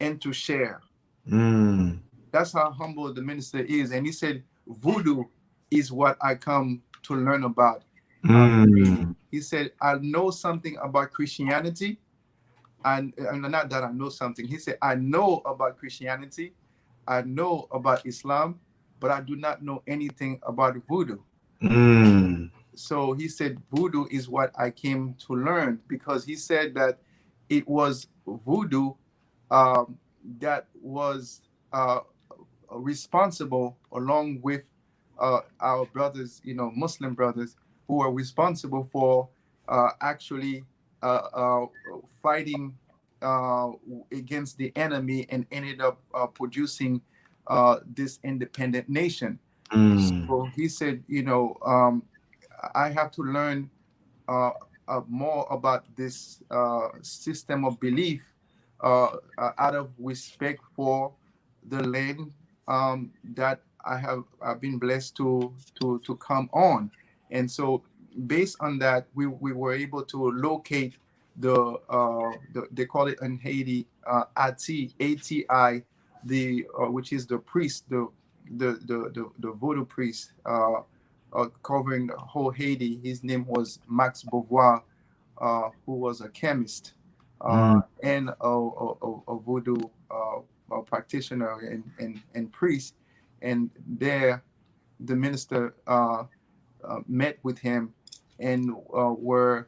and to share. Mm. That's how humble the minister is. And he said, voodoo is what I come to learn about in Haiti. Mm. He said, I know something about Christianity. And not that I know something. He said, I know about Christianity. I know about Islam, but I do not know anything about voodoo. Mm. So he said, voodoo is what I came to learn, because he said that it was voodoo that was responsible, along with our brothers, Muslim brothers, who are responsible for actually uh, fighting against the enemy, and ended up producing this independent nation. Mm. So he said, I have to learn uh, more about this system of belief out of respect for the land that I've been blessed to come on. And so, based on that, we were able to locate they call it in Haiti ATI, the which is the priest, the voodoo priest, covering the whole Haiti. His name was Max Beauvoir, who was a chemist Mm. and a voodoo practitioner and priest. And there, the minister met with him, and were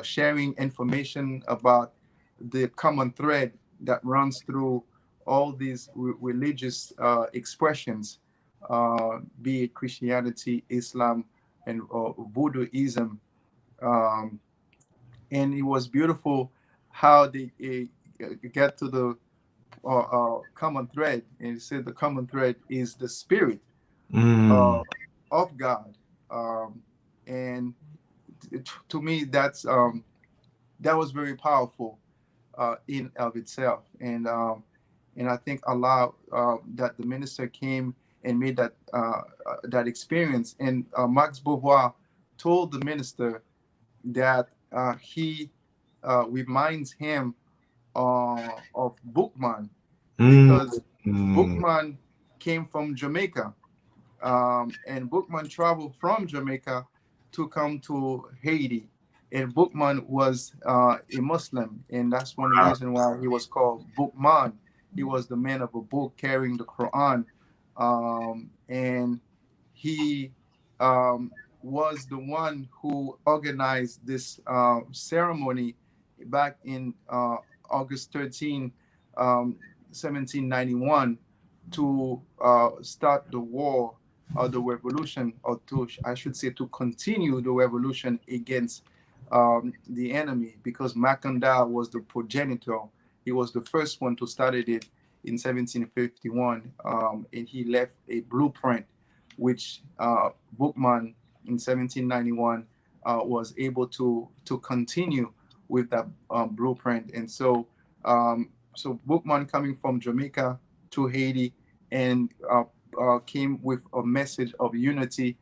sharing information about the common thread that runs through all these religious expressions, be it Christianity, Islam, and Voodooism. Um, and it was beautiful how they get to the common thread. And he said the common thread is the spirit uh, Mm. of God. And to me, that was very powerful in of itself. And I think Allah, that the minister came and made that experience. And Max Beauvoir told the minister that he reminds him of Bookman, Mm. because Mm. Bookman came from Jamaica, and Bookman traveled from Jamaica to come to Haiti. And Bookman was a Muslim, and that's one reason why he was called Bookman. He was the man of a book carrying the Quran, and he was the one who organized this ceremony back in August 13, 1791, to start the war, or the revolution, or I should say, to continue the revolution against the enemy, because Makhandal was the progenitor. He was the first one to start it in 1751, and he left a blueprint, which Bookman in 1791 was able to continue with that blueprint. And so Bookman, coming from Jamaica to Haiti, and came with a message of unity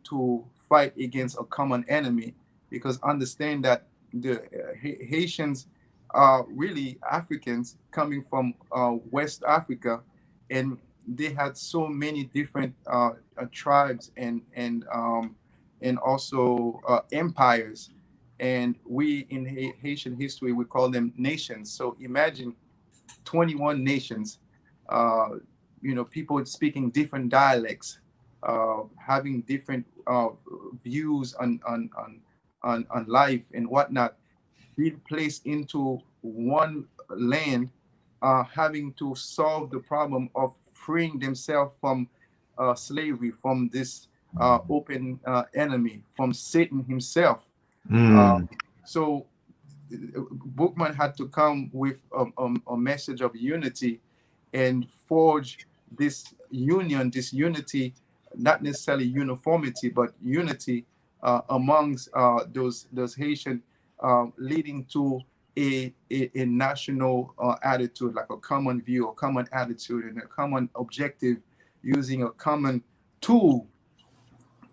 to fight against a common enemy, because understand that the Haitians are really Africans coming from West Africa, and they had so many different tribes and also empires. And we in Haitian history, we call them nations. So imagine 21 nations, uh, people speaking different dialects, having different views on life and whatnot, being placed into one land, having to solve the problem of freeing themselves from slavery, from this open enemy, from Satan himself. Mm. So Bookman had to come with a message of unity and forge this union, this unity, not necessarily uniformity, but unity amongst those Haitian, leading to a national attitude, like a common view, a common attitude, and a common objective, using a common tool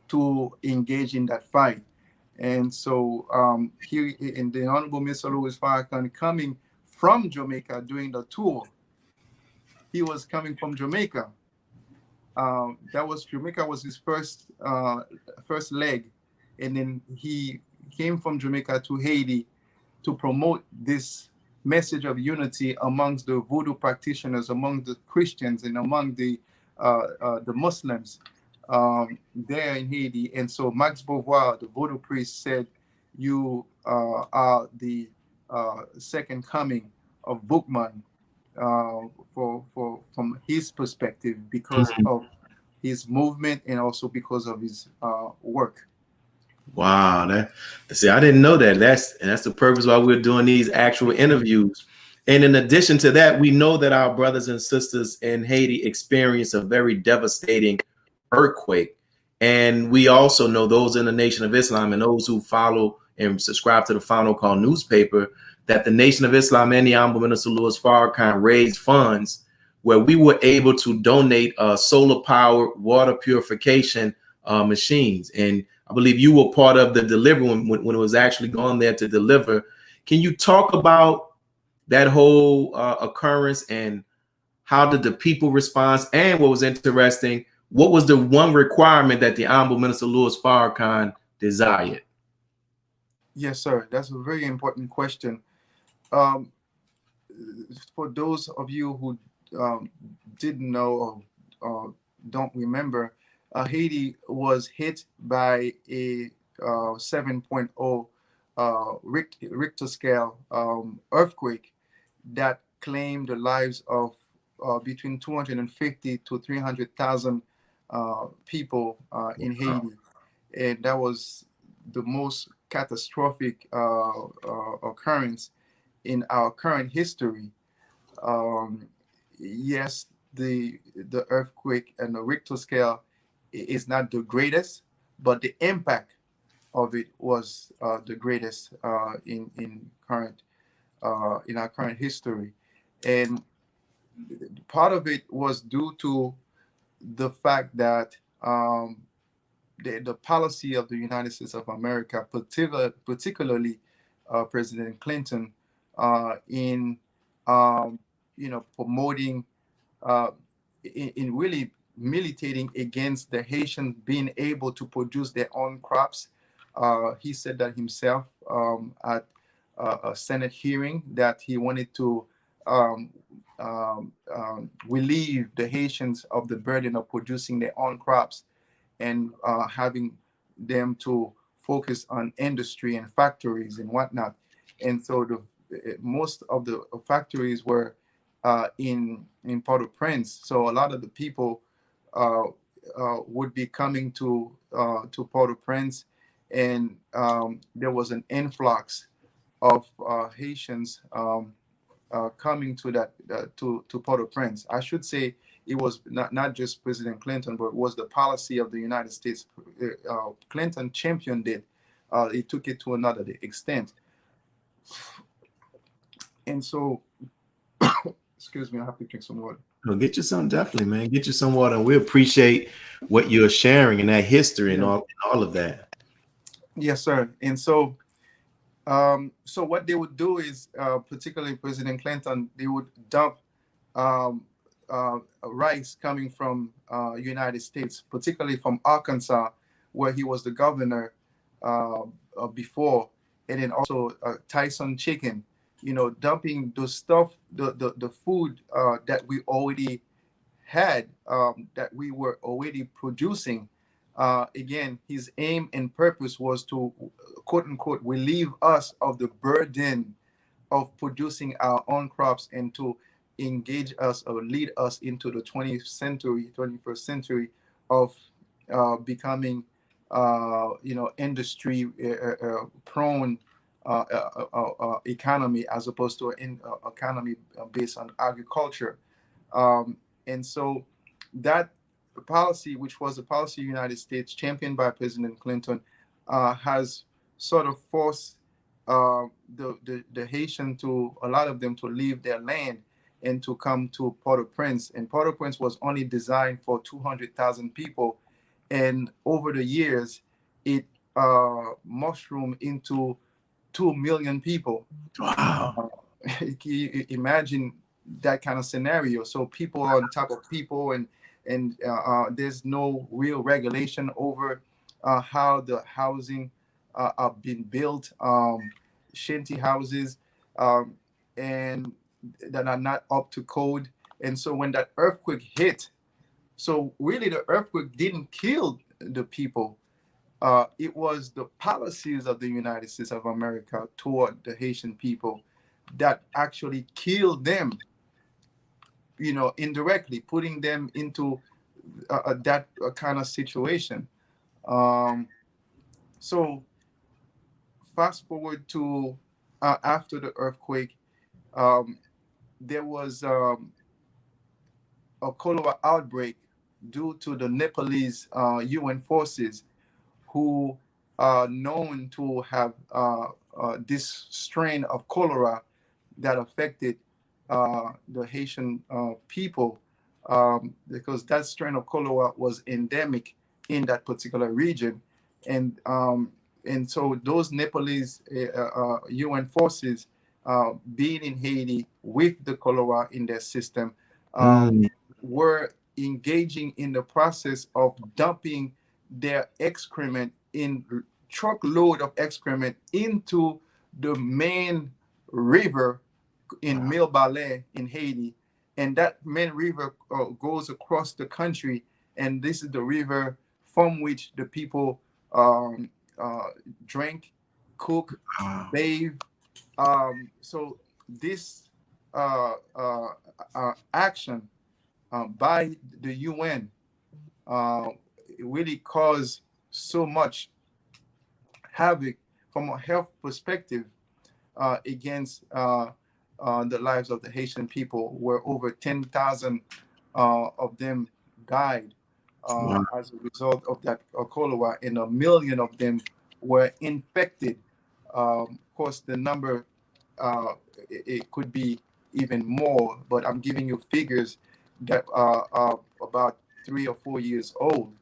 to engage in that fight. And so here in the Honorable Minister Louis Farrakhan coming from Jamaica doing the tour, he was coming from Jamaica. That was Jamaica was his first leg, and then he came from Jamaica to Haiti to promote this message of unity amongst the voodoo practitioners, among the Christians, and among the Muslims there in Haiti. And so Max Beauvoir, the voodoo priest, said, "You are the second coming of Bookman." From his perspective, because of his movement and also because of his work. Wow, see, I didn't know that. That's the purpose why we're doing these actual interviews. And in addition to that, we know that our brothers and sisters in Haiti experienced a very devastating earthquake. And we also know, those in the Nation of Islam and those who follow and subscribe to the Final Call newspaper, that the Nation of Islam and the Honorable Minister Louis Farrakhan raised funds where we were able to donate solar powered water purification machines. And I believe you were part of the delivery when it was actually gone there to deliver. Can you talk about that whole occurrence, and how did the people respond? And what was interesting, what was the one requirement that the Honorable Minister Louis Farrakhan desired? Yes, sir. That's a very important question. Um, for those of you who didn't know or don't remember, Haiti was hit by a 7.0 Richter scale earthquake that claimed the lives of between 250 to 300,000 people in Haiti. And that was the most catastrophic occurrence in our current history. Um, yes, the earthquake and the Richter scale is not the greatest, but the impact of it was the greatest in our current history, and part of it was due to the fact that the policy of the United States of America, particularly President Clinton, in promoting, uh, in really militating against the Haitians being able to produce their own crops. He said that himself at a Senate hearing, that he wanted to um, relieve the Haitians of the burden of producing their own crops, and having them to focus on industry and factories and whatnot. And so most of the factories were in Port-au-Prince. So a lot of the people uh, would be coming to Port-au-Prince, and there was an influx of Haitians coming to that to Port-au-Prince. I should say it was not just President Clinton, but it was the policy of the United States. Clinton championed it. He took it to another extent. And so, excuse me, I have to drink some water. Well, get you some, definitely, man. Get you some water. And we appreciate what you're sharing and that history and all of that. Yes, sir. And so, so what they would do is, particularly President Clinton, they would dump um, rice coming from United States, particularly from Arkansas, where he was the governor before, and then also Tyson chicken. Dumping the stuff, the food that we already had, that we were already producing, Again, his aim and purpose was to, quote unquote, relieve us of the burden of producing our own crops and to engage us or lead us into the 20th century, 21st century of becoming, industry prone economy as opposed to an economy based on agriculture. And so that policy, which was a policy of the United States championed by President Clinton, has sort of forced the Haitian to, a lot of them, to leave their land and to come to Port-au-Prince. And Port-au-Prince was only designed for 200,000 people. And over the years, it mushroomed into 2 million people. Wow. Imagine that kind of scenario. So people are on top of people, and there's no real regulation over how the housing are being built. Shanty houses, and that are not up to code. And so when that earthquake hit, so really the earthquake didn't kill the people. It was the policies of the United States of America toward the Haitian people that actually killed them, indirectly, putting them into that kind of situation. Um, so fast forward to after the earthquake, um, there was a cholera outbreak due to the Nepalese UN forces who are known to have this strain of cholera that affected the Haitian people, because that strain of cholera was endemic in that particular region. And so those Nepalese UN forces being in Haiti with the cholera in their system, Mm. were engaging in the process of dumping their excrement in truckload of excrement into the main river in Mille Balais in Haiti. And that main river goes across the country. And this is the river from which the people um, drink, cook, Wow. bathe. So this action by the UN uh, really caused so much havoc from a health perspective against the lives of the Haitian people, where over 10,000 of them died Wow. as a result of that cholera, and 1 million of them were infected. Of course, the number it could be even more, but I'm giving you figures that are about 3 or 4 years old.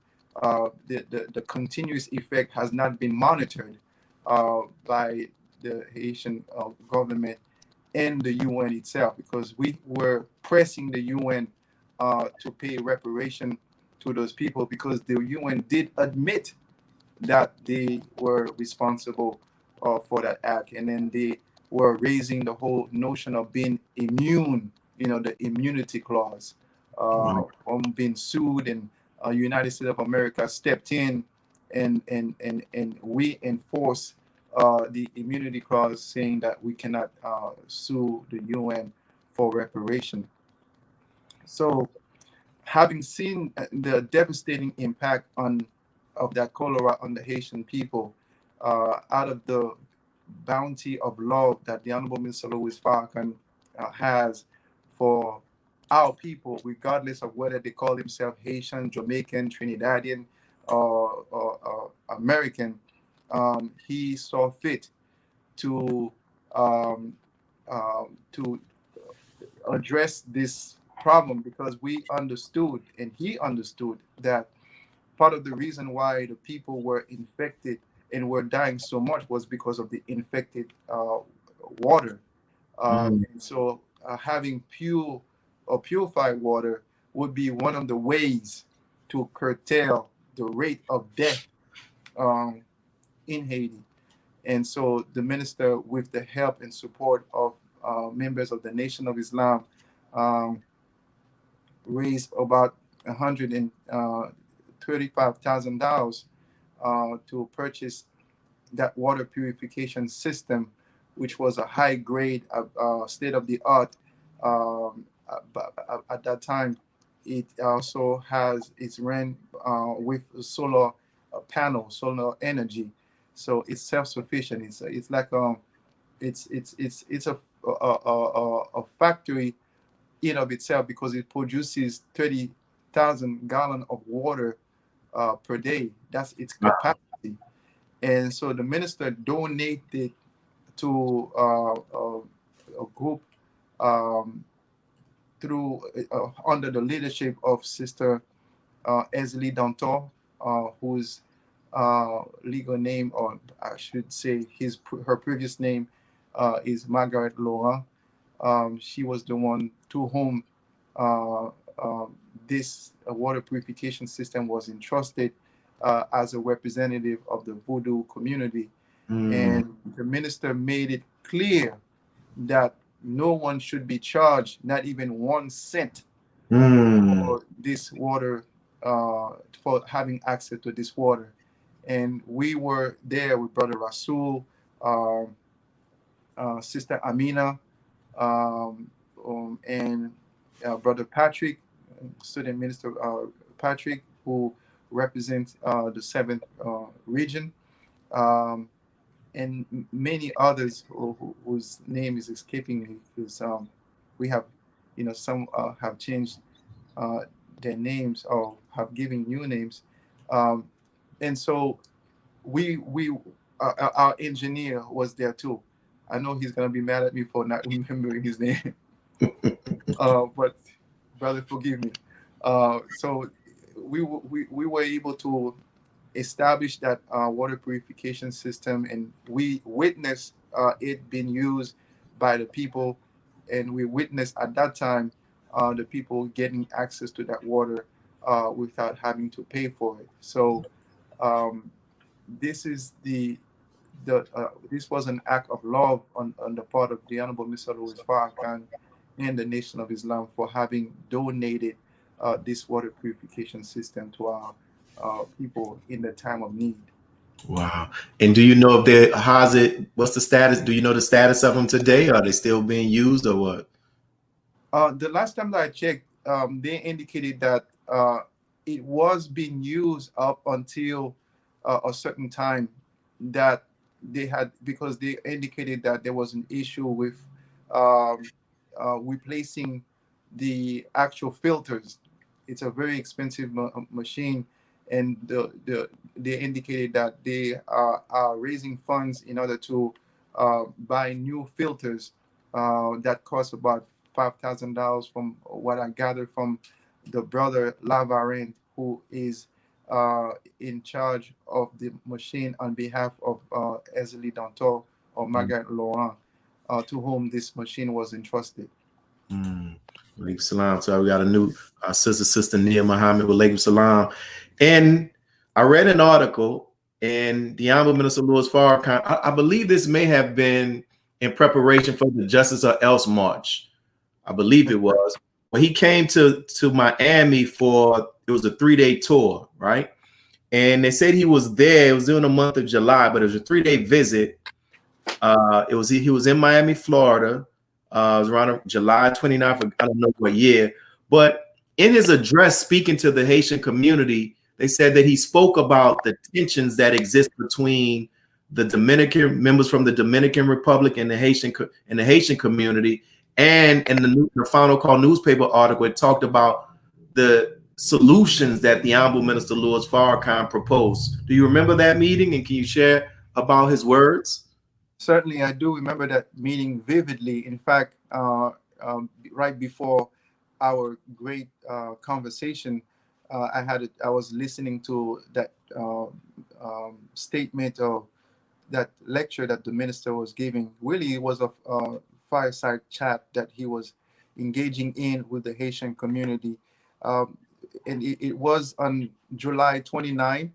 The continuous effect has not been monitored by the Haitian government and the UN itself, because we were pressing the UN to pay reparation to those people, because the UN did admit that they were responsible for that act, and then they were raising the whole notion of being immune, the immunity clause Wow. from being sued, and United States of America stepped in and we enforce the immunity clause, saying that we cannot sue the UN for reparation. So, having seen the devastating impact of that cholera on the Haitian people, out of the bounty of love that the Honorable Minister Louis Farrakhan has for our people, regardless of whether they call themselves Haitian, Jamaican, Trinidadian, or American, he saw fit to to address this problem, because we understood, and he understood, that part of the reason why the people were infected and were dying so much was because of the infected water. Mm. And so having pure or purified water would be one of the ways to curtail the rate of death um, in Haiti. And so the minister, with the help and support of members of the Nation of Islam, um, raised about $35,000 to purchase that water purification system, which was a high grade, state of the art. At that time, it also has it's ran with solar panel, solar energy, so it's self sufficient. It's like it's a factory in of itself, because it produces 30,000 gallon of water per day. That's its capacity. And so the minister donated to a group through under the leadership of Sister Esley Dantor, whose legal name, or I should say her previous name, is Margaret Laurent. She was the one to whom this water purification system was entrusted as a representative of the Voodoo community. And the minister made it clear that no one should be charged, not even 1 cent, for this water, for having access to this water. And we were there with Brother Rasul, Sister Amina, and Brother Patrick, Student Minister Patrick, who represents the 7th region, and many others whose name is escaping me, because we have, some have changed their names or have given new names, and so our engineer was there too. I know he's gonna be mad at me for not remembering his name, but brother, forgive me. So we were able to establish that water purification system, and we witnessed it being used by the people, and we witnessed at that time the people getting access to that water without having to pay for it. So this is this was an act of love on the part of the Honorable Minister Louis Farrakhan and the Nation of Islam for having donated this water purification system to our people in the time of need. Wow. And do you know if what's the status? Do you know the status of them today? Are they still being used or what? The last time that I checked, they indicated that it was being used up until a certain time that they had, because they indicated that there was an issue with replacing the actual filters. It's a very expensive machine, and they indicated that they are raising funds in order to buy new filters that cost about $5,000, from what I gathered from the brother Lavarin, who is in charge of the machine on behalf of Esley Dantor or Margaret Laurent, to whom this machine was entrusted. Walaikum salam. So we got a new sister Nia Muhammad. Walaikum salam. And I read an article, and the Honorable Minister Louis Farrakhan, I believe this may have been in preparation for the Justice or Else March. I believe it was. Well, he came to Miami for, it was a 3-day tour, right? And they said he was there. It was during the month of July, but it was a 3-day visit. He was in Miami, Florida. It was around July 29th. I don't know what year, but in his address speaking to the Haitian community, they said that he spoke about the tensions that exist between the Dominican members from the Dominican Republic and the Haitian community. And in the Final Call newspaper article, it talked about the solutions that the Honorable Minister Louis Farrakhan proposed. Do you remember that meeting, and can you share about his words? Certainly, I do remember that meeting vividly. In fact, right before our great conversation, I was listening to that statement, or that lecture that the minister was giving. Really, it was a fireside chat that he was engaging in with the Haitian community, and it was on July 29,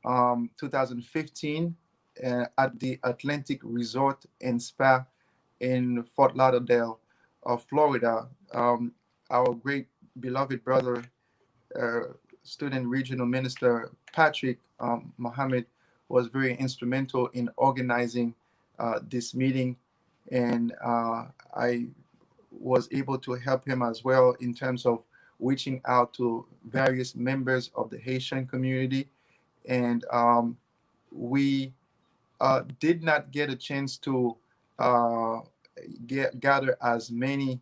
2015. At the Atlantic Resort and Spa in Fort Lauderdale, Florida. Our great beloved brother, student regional minister Patrick Mohammed was very instrumental in organizing this meeting, and I was able to help him as well in terms of reaching out to various members of the Haitian community, and we did not get a chance to uh, gather as many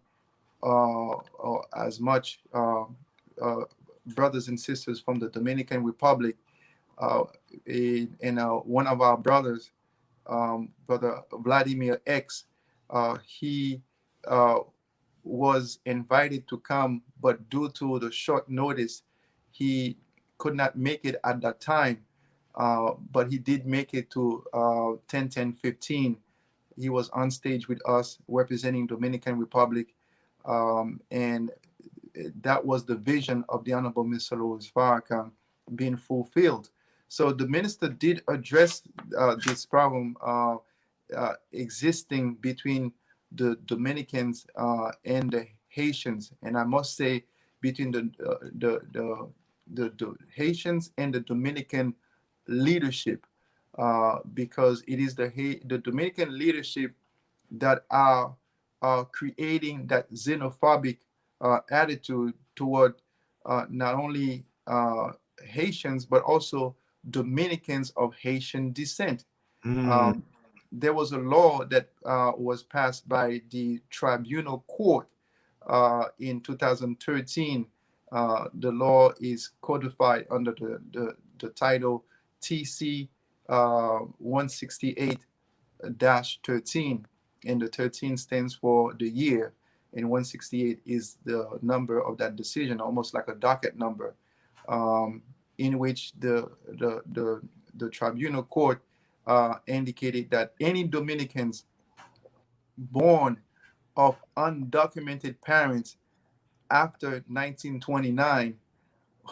or as much uh, brothers and sisters from the Dominican Republic. Uh, one of our brothers, Brother Vladimir X, he uh, was invited to come, but due to the short notice, he could not make it at that time. But he did make it to 10-10-15. He was on stage with us representing Dominican Republic, and that was the vision of the Honorable Minister Louis Farrakhan being fulfilled. So the minister did address this problem existing between the Dominicans and the Haitians, and I must say between the Haitians and the Dominican leadership, because it is the Dominican leadership that are creating that xenophobic attitude toward not only Haitians but also Dominicans of Haitian descent. Mm. Um, there was a law that was passed by the Tribunal Court in 2013. The law is codified under the title TC 168-13, and the 13 stands for the year, and 168 is the number of that decision, almost like a docket number, in which the Tribunal Court indicated that any Dominicans born of undocumented parents after 1929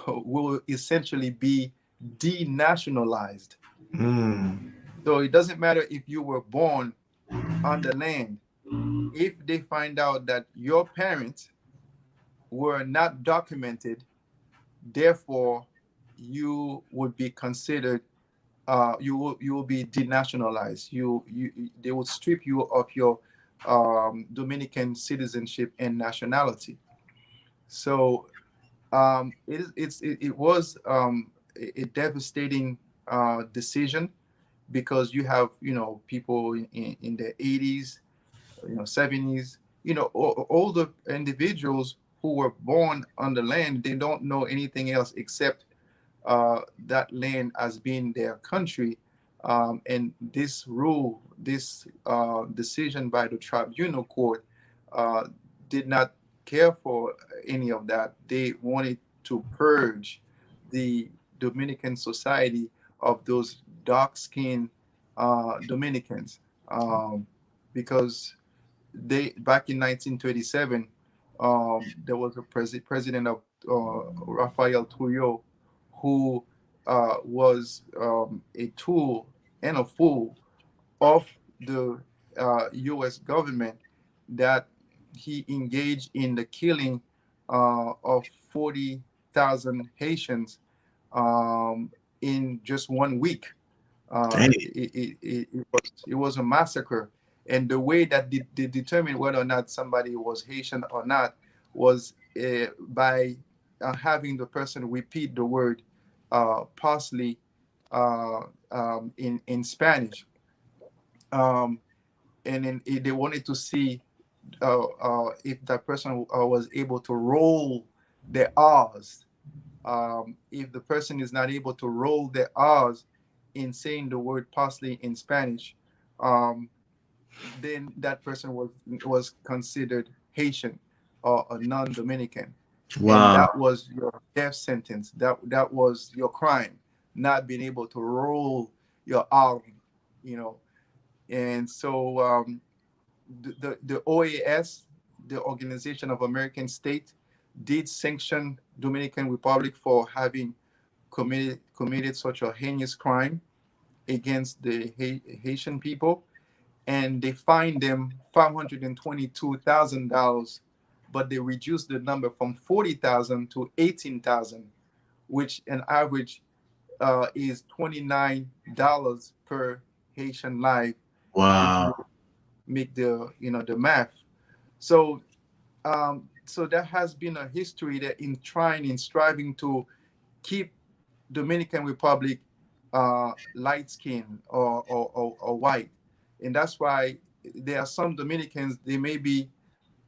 will essentially be denationalized. Mm. So it doesn't matter if you were born on the land. If they find out that your parents were not documented, therefore you would be considered you will be denationalized. They will strip you of your Dominican citizenship and nationality. So it was a devastating decision, because you have people in their 80s, 70s, older individuals who were born on the land. They don't know anything else except that land as being their country. And this rule, this decision by the Tribunal Court, uh, did not care for any of that. They wanted to purge the Dominican society of those dark-skinned Dominicans, because they back in 1937, there was a president of Rafael Trujillo, who was a tool and a fool of the U.S. government, that he engaged in the killing of 40,000 Haitians in just 1 week. Dang. It was a massacre, and the way that they determined whether or not somebody was Haitian or not was by having the person repeat the word parsley in Spanish, um, and then they wanted to see if that person was able to roll their R's. If the person is not able to roll their R's in saying the word parsley in Spanish, um, then that person was considered Haitian or a non-Dominican, and Wow. that was your death sentence. That was your crime, not being able to roll your R, you know. And so the OAS, the Organization of American States, did sanction Dominican Republic for having committed such a heinous crime against the Haitian people, and they fined them $522,000, but they reduced the number from 40,000 to 18,000, which an average is $29 per Haitian life, if you Wow. make the the math. So so there has been a history that in trying in striving to keep Dominican Republic light skin or white, and that's why there are some Dominicans, they may be,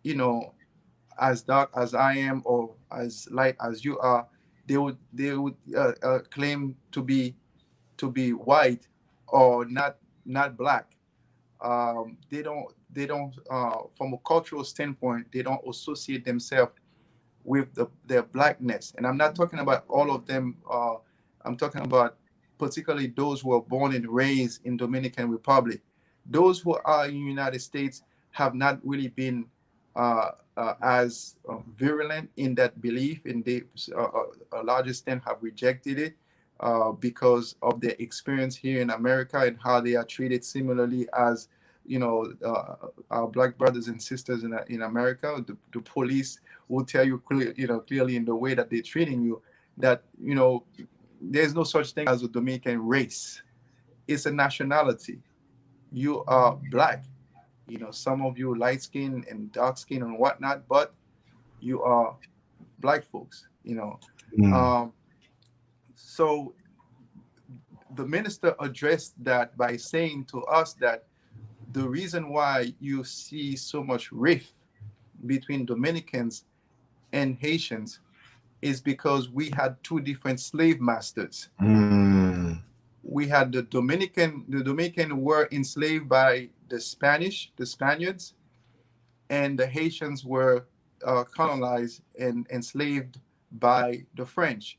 you know, as dark as I am or as light as you are. They would claim to be white or not black. They don't from a cultural standpoint, they don't associate themselves with their blackness. And I'm not talking about all of them. I'm talking about particularly those who are born and raised in Dominican Republic. Those who are in the United States have not really been as virulent in that belief, and they a large extent have rejected it because of their experience here in America and how they are treated similarly as our black brothers and sisters in America. The police will tell you clearly in the way that they're treating you that there's no such thing as a Dominican race. It's a nationality. You are black. Some of you light skin and dark skin and whatnot, but you are black folks. Mm. Um, so the minister addressed that by saying to us that the reason why you see so much rift between Dominicans and Haitians is because we had two different slave masters. Mm. We had the Dominican were enslaved by the Spaniards, and the Haitians were colonized and enslaved by the French.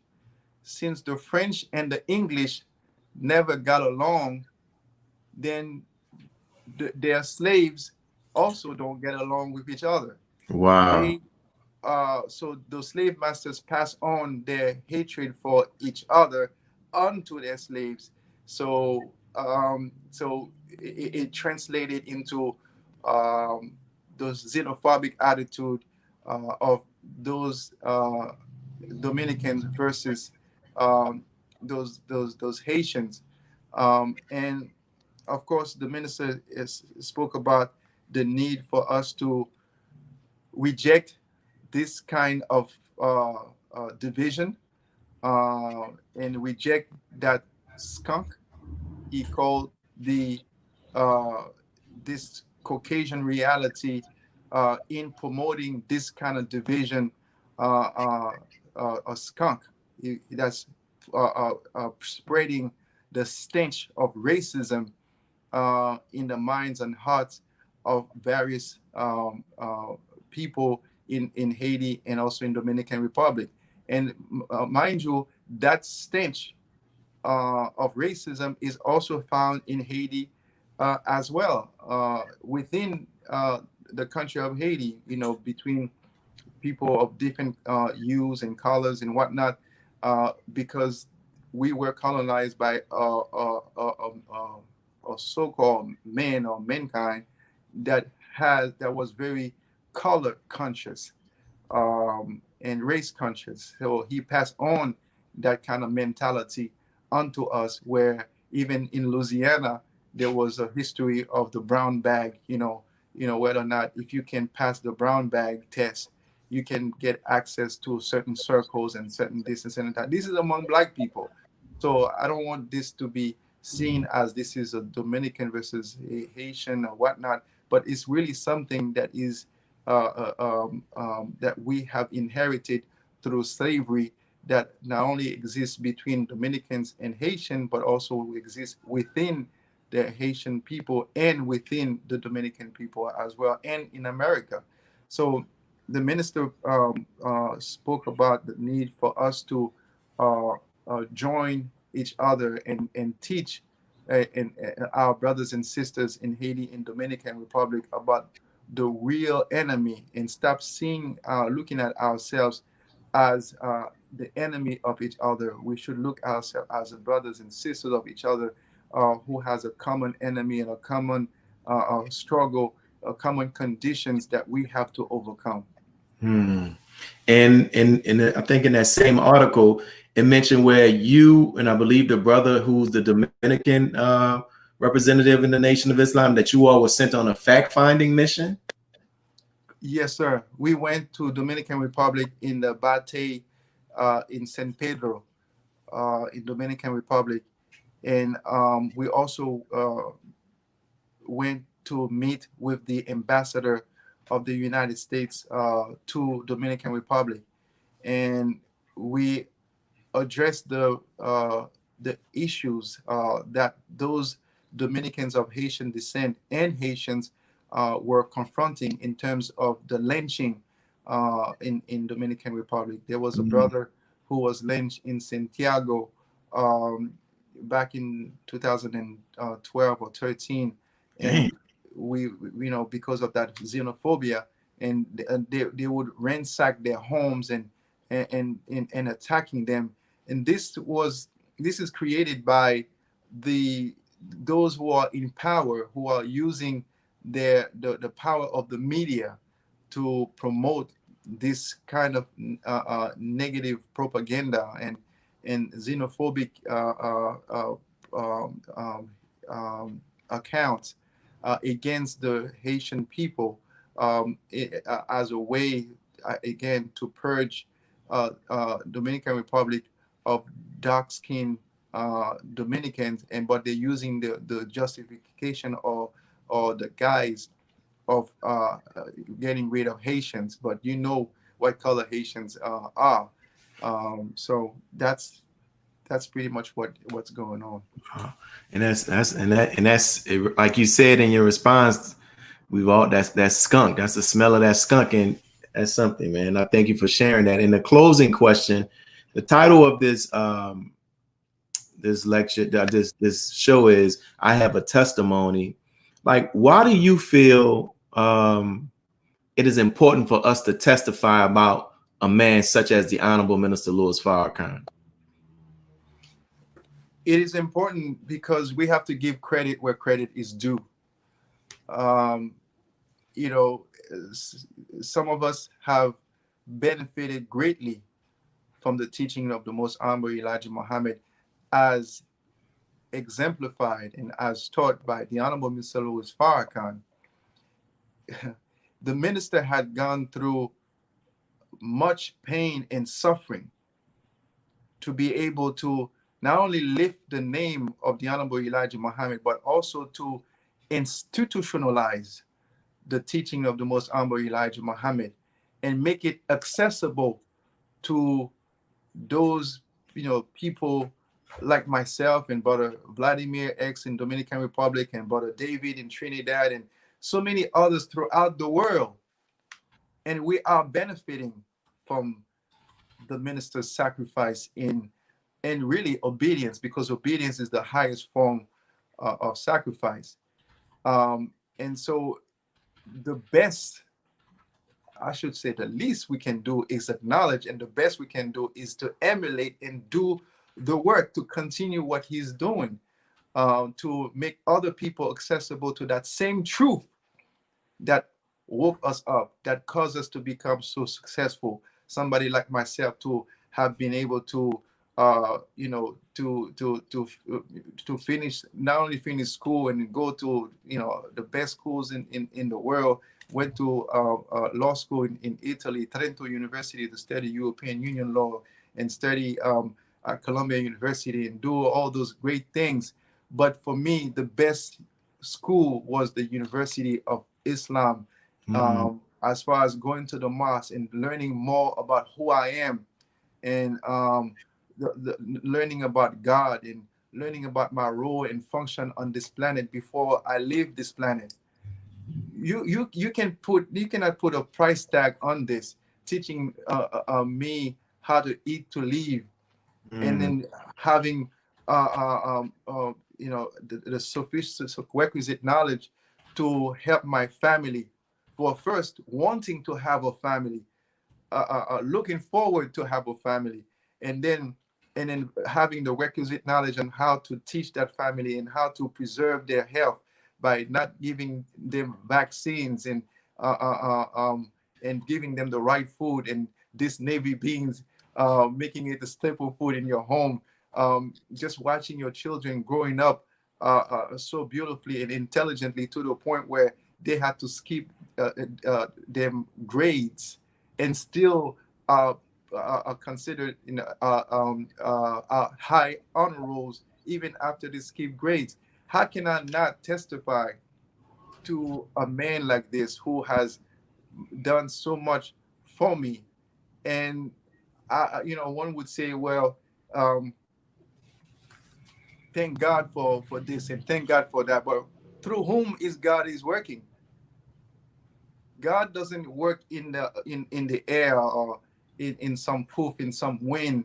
Since the French and the English never got along, then their slaves also don't get along with each other. Wow. They So the slave masters pass on their hatred for each other onto their slaves. So it translated into those xenophobic attitude of those Dominicans versus those Haitians, and of course the minister spoke about the need for us to reject this kind of division and reject that skunk he called the uh, this Caucasian reality in promoting this kind of division, a skunk that's spreading the stench of racism in the minds and hearts of various people in Haiti and also in Dominican Republic. And mind you, that stench of racism is also found in Haiti as well, within the country of Haiti, between people of different hues and colors and whatnot, because we were colonized by a so-called man or mankind that was very color conscious and race conscious. So he passed on that kind of mentality onto us, where even in Louisiana, there was a history of the brown bag, whether or not if you can pass the brown bag test, you can get access to certain circles and certain distance and that. This is among black people. So I don't want this to be seen as this is a Dominican versus a Haitian or whatnot, but it's really something that is that we have inherited through slavery, that not only exists between Dominicans and Haitian, but also exists within the Haitian people and within the Dominican people as well, and in America. So the minister spoke about the need for us to uh, join each other and teach our brothers and sisters in Haiti and Dominican Republic about the real enemy, and stop looking at ourselves as the enemy of each other. We should look at ourselves as the brothers and sisters of each other, who has a common enemy and a common struggle, common conditions that we have to overcome. Hmm. And I think in that same article, it mentioned where you and I believe the brother who's the Dominican representative in the Nation of Islam, that you all were sent on a fact-finding mission. Yes, sir. We went to Dominican Republic in the Bate, in San Pedro, in Dominican Republic, and we also went to meet with the ambassador of the United States to Dominican Republic, and we addressed the issues that those Dominicans of Haitian descent and Haitians were confronting in terms of the lynching in Dominican Republic. There was a brother who was lynched in Santiago um, back in 2012 or 13, and Dang. we because of that xenophobia, and they would ransack their homes and attacking them, and this is created by the those who are in power, who are using the power of the media to promote this kind of negative propaganda and xenophobic accounts against the Haitian people, as a way, again, to purge Dominican Republic of dark-skinned Dominicans, but they're using the justification or the guise of getting rid of Haitians. But you know what color Haitians are. So that's pretty much what's going on. And that's like you said in your response. We've all that's skunk. That's the smell of that skunk, and that's something, man. I thank you for sharing that. In the closing question, the title of this lecture, this show is "I Have a Testimony." Like, why do you feel it is important for us to testify about a man such as the Honorable Minister Louis Farrakhan? It is important because we have to give credit where credit is due. Um, you know, some of us have benefited greatly from the teaching of the Most Honorable Elijah Muhammad, as exemplified and as taught by the Honorable Minister Louis Farrakhan. The minister had gone through much pain and suffering to be able to not only lift the name of the Honorable Elijah Muhammad, but also to institutionalize the teaching of the Most Honorable Elijah Muhammad and make it accessible to those people like myself and Brother Vladimir X in Dominican Republic and Brother David in Trinidad and so many others throughout the world. And we are benefiting from the minister's sacrifice in and really obedience, because obedience is the highest form of sacrifice. And so the best, I should say, the least we can do is acknowledge, and the best we can do is to emulate and do the work to continue what he's doing, to make other people accessible to that same truth that woke us up, that caused us to become so successful. Somebody like myself to have been able to, to finish, not only finish school and go to the best schools in the world. Went to law school in Italy, Trento University, to study European Union law and study at Columbia University and do all those great things. But for me, the best school was the University of Islam, as far as going to the mosque and learning more about who I am, and learning about God and learning about my role and function on this planet before I leave this planet. You cannot put a price tag on this, teaching me how to eat to live, and then having the sufficient requisite knowledge to help my family, for first wanting to have a family, looking forward to have a family, and then having the requisite knowledge on how to teach that family and how to preserve their health by not giving them vaccines and giving them the right food and these navy beans making it a staple food in your home. Just watching your children growing up so beautifully and intelligently to the point where they had to skip them grades and still are considered in high honor rolls even after they skip grades. How can I not testify to a man like this who has done so much for me? And one would say, well, um, thank God for this and thank God for that. But through whom is God is working? God doesn't work in the air or in some poof, in some wind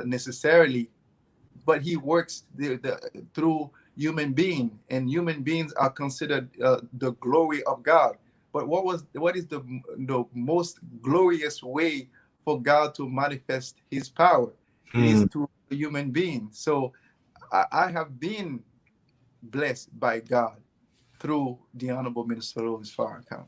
necessarily, but He works through human being, and human beings are considered the glory of God. But what is the most glorious way for God to manifest His power? It is Hmm. through a human being. So I have been blessed by God through the Honorable Minister Louis Farrakhan.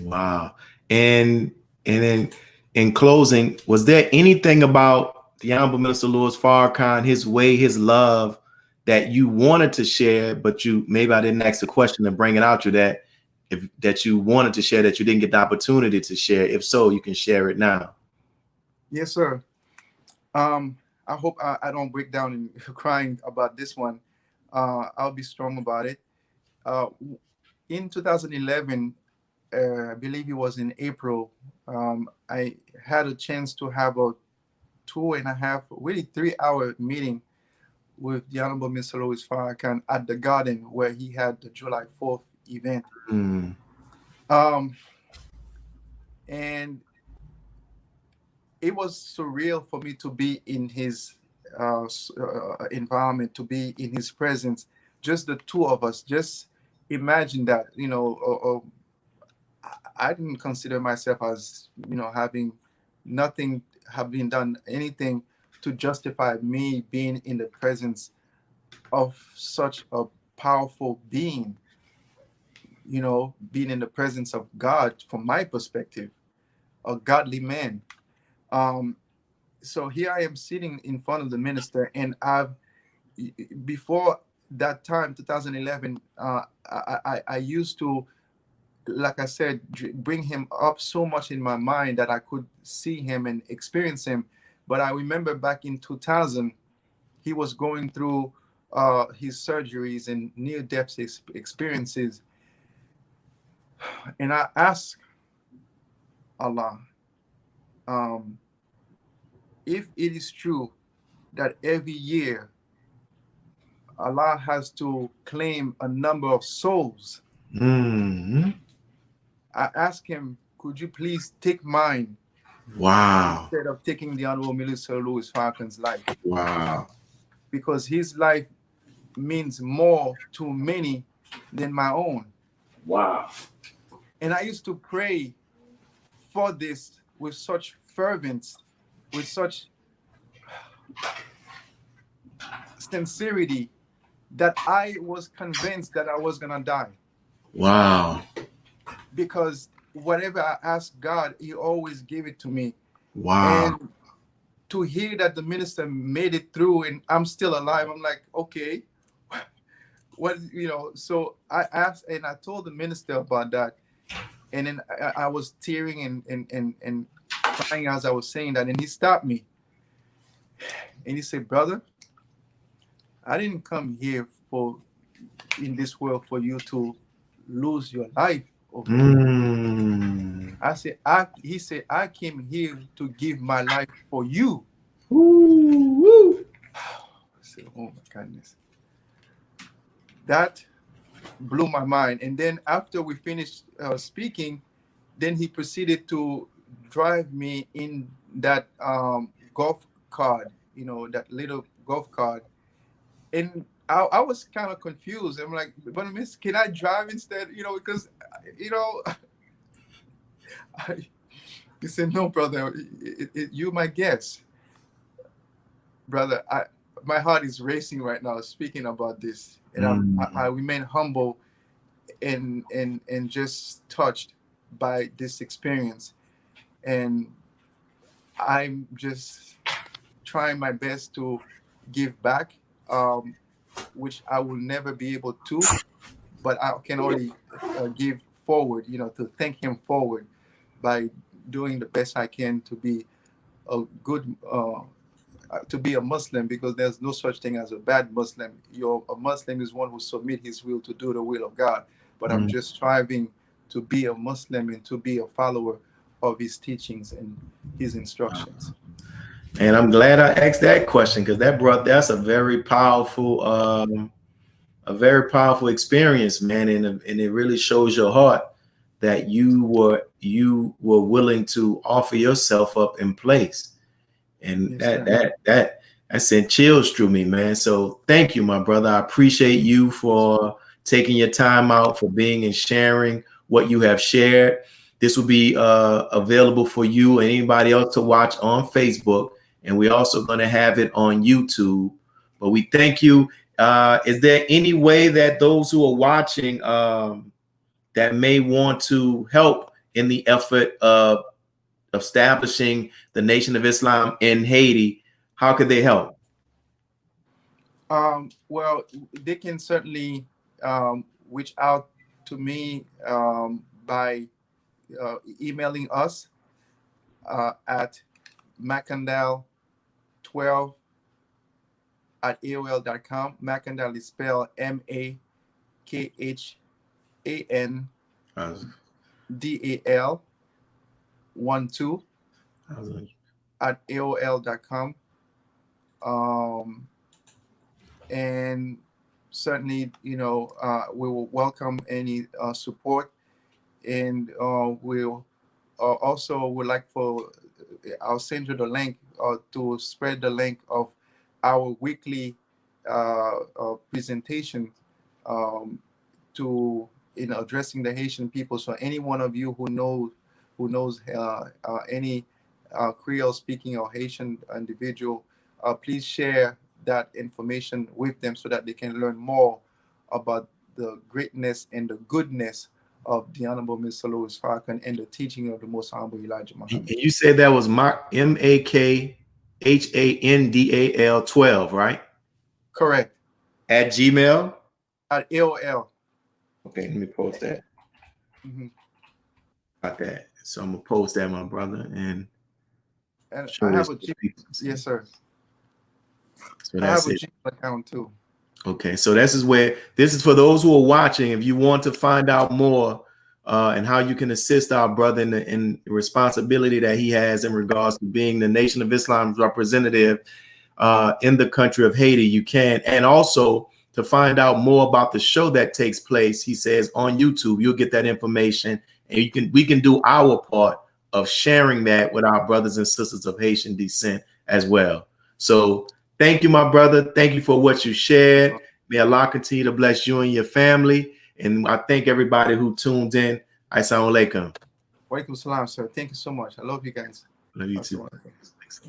Wow. And then in closing, was there anything about the Honorable Minister Louis Farrakhan, his way, his love, that you wanted to share, but you maybe I didn't ask the question to bring it out you that you wanted to share that you didn't get the opportunity to share? If so, you can share it now. Yes, sir. I hope I don't break down in crying about this one. I'll be strong about it. Uh, in 2011, I believe it was in April, I had a chance to have a 2.5, really 3 hour meeting with the Honorable Mr. Louis Farrakhan at the Garden where he had the July 4th event. Hmm. Um, and it was surreal for me to be in his environment, to be in his presence, just the two of us. Just imagine that, I didn't consider myself as, having nothing, having done anything to justify me being in the presence of such a powerful being, being in the presence of God from my perspective, a godly man. Um, so here I am sitting in front of the minister, and before that time, 2011, I used to, like I said, bring him up so much in my mind that I could see him and experience him. But I remember back in 2000, he was going through his surgeries and near-death experiences. And I asked Allah, um, if it is true that every year Allah has to claim a number of souls, Hmm. I asked him, could you please take mine Wow. instead of taking the Honorable Minister Louis Farrakhan's life? Wow. Because his life means more to many than my own. Wow. And I used to pray for this with such fervence, with such sincerity, that I was convinced that I was going to die. Wow. Because whatever I asked God, He always gave it to me. Wow. And to hear that the minister made it through and I'm still alive, I'm like, okay, so I asked and I told the minister about that. And then I was tearing and crying as I was saying that. And he stopped me and he said, brother, I didn't come here in this world for you to lose your life over here. Mm. He said, I came here to give my life for you. Woo, woo. I said, oh my goodness. That blew my mind. And then after we finished speaking, then he proceeded to drive me in that golf cart, that little golf cart. And I was kind of confused. I'm like, but miss, can I drive instead? Because, he said, no, brother, you my guest. Brother, my heart is racing right now speaking about this. And I Mm. remain humble and just touched by this experience. And I'm just trying my best to give back, which I will never be able to, but I can only give forward, to thank him forward by doing the best I can to be a good, to be a Muslim, because there's no such thing as a bad Muslim. A Muslim is one who submit his will to do the will of God. But I'm just striving to be a Muslim and to be a follower of his teachings and his instructions. And I'm glad I asked that question, because that's a very powerful experience, man, and it really shows your heart that you were willing to offer yourself up in place. And Yes, that sent chills through me, man. So thank you, my brother. I appreciate you for taking your time out, for being and sharing what you have shared. This will be available for you and anybody else to watch on Facebook. And we're also going to have it on YouTube. But we thank you. Is there any way that those who are watching that may want to help in the effort of establishing the Nation of Islam in Haiti, how could they help? Well, they can certainly reach out to me by emailing us at Makhandal12 at AOL.com. Makhandal is spelled MAKHANDAL 12 at AOL.com. And certainly, we will welcome any support, and we'll also would like for I'll send you the link to spread the link of our weekly presentation to addressing the Haitian people. So any one of you who knows any Creole speaking or Haitian individual, please share that information with them so that they can learn more about the greatness and the goodness of the Honorable Minister Louis Farrakhan and the teaching of the Most Honorable Elijah Muhammad. And you said that was MAKHANDAL 12, right? Correct. At Gmail? At AOL. Okay, let me post that. Got that. So I'm gonna post that, my brother, and I have a Gmail. Yes, sir. So I have a Gmail account too. Okay, so this is for those who are watching. If you want to find out more and how you can assist our brother in the responsibility that he has in regards to being the Nation of Islam's representative in the country of Haiti, you can. And also to find out more about the show that takes place, he says, on YouTube, you'll get that information, and we can do our part of sharing that with our brothers and sisters of Haitian descent as well. So thank you, my brother. Thank you for what you shared. May Allah continue to bless you and your family. And I thank everybody who tuned in. Assalamu alaikum. Walaikum salam, sir. Thank you so much. I love you guys. Love you too. Thanks.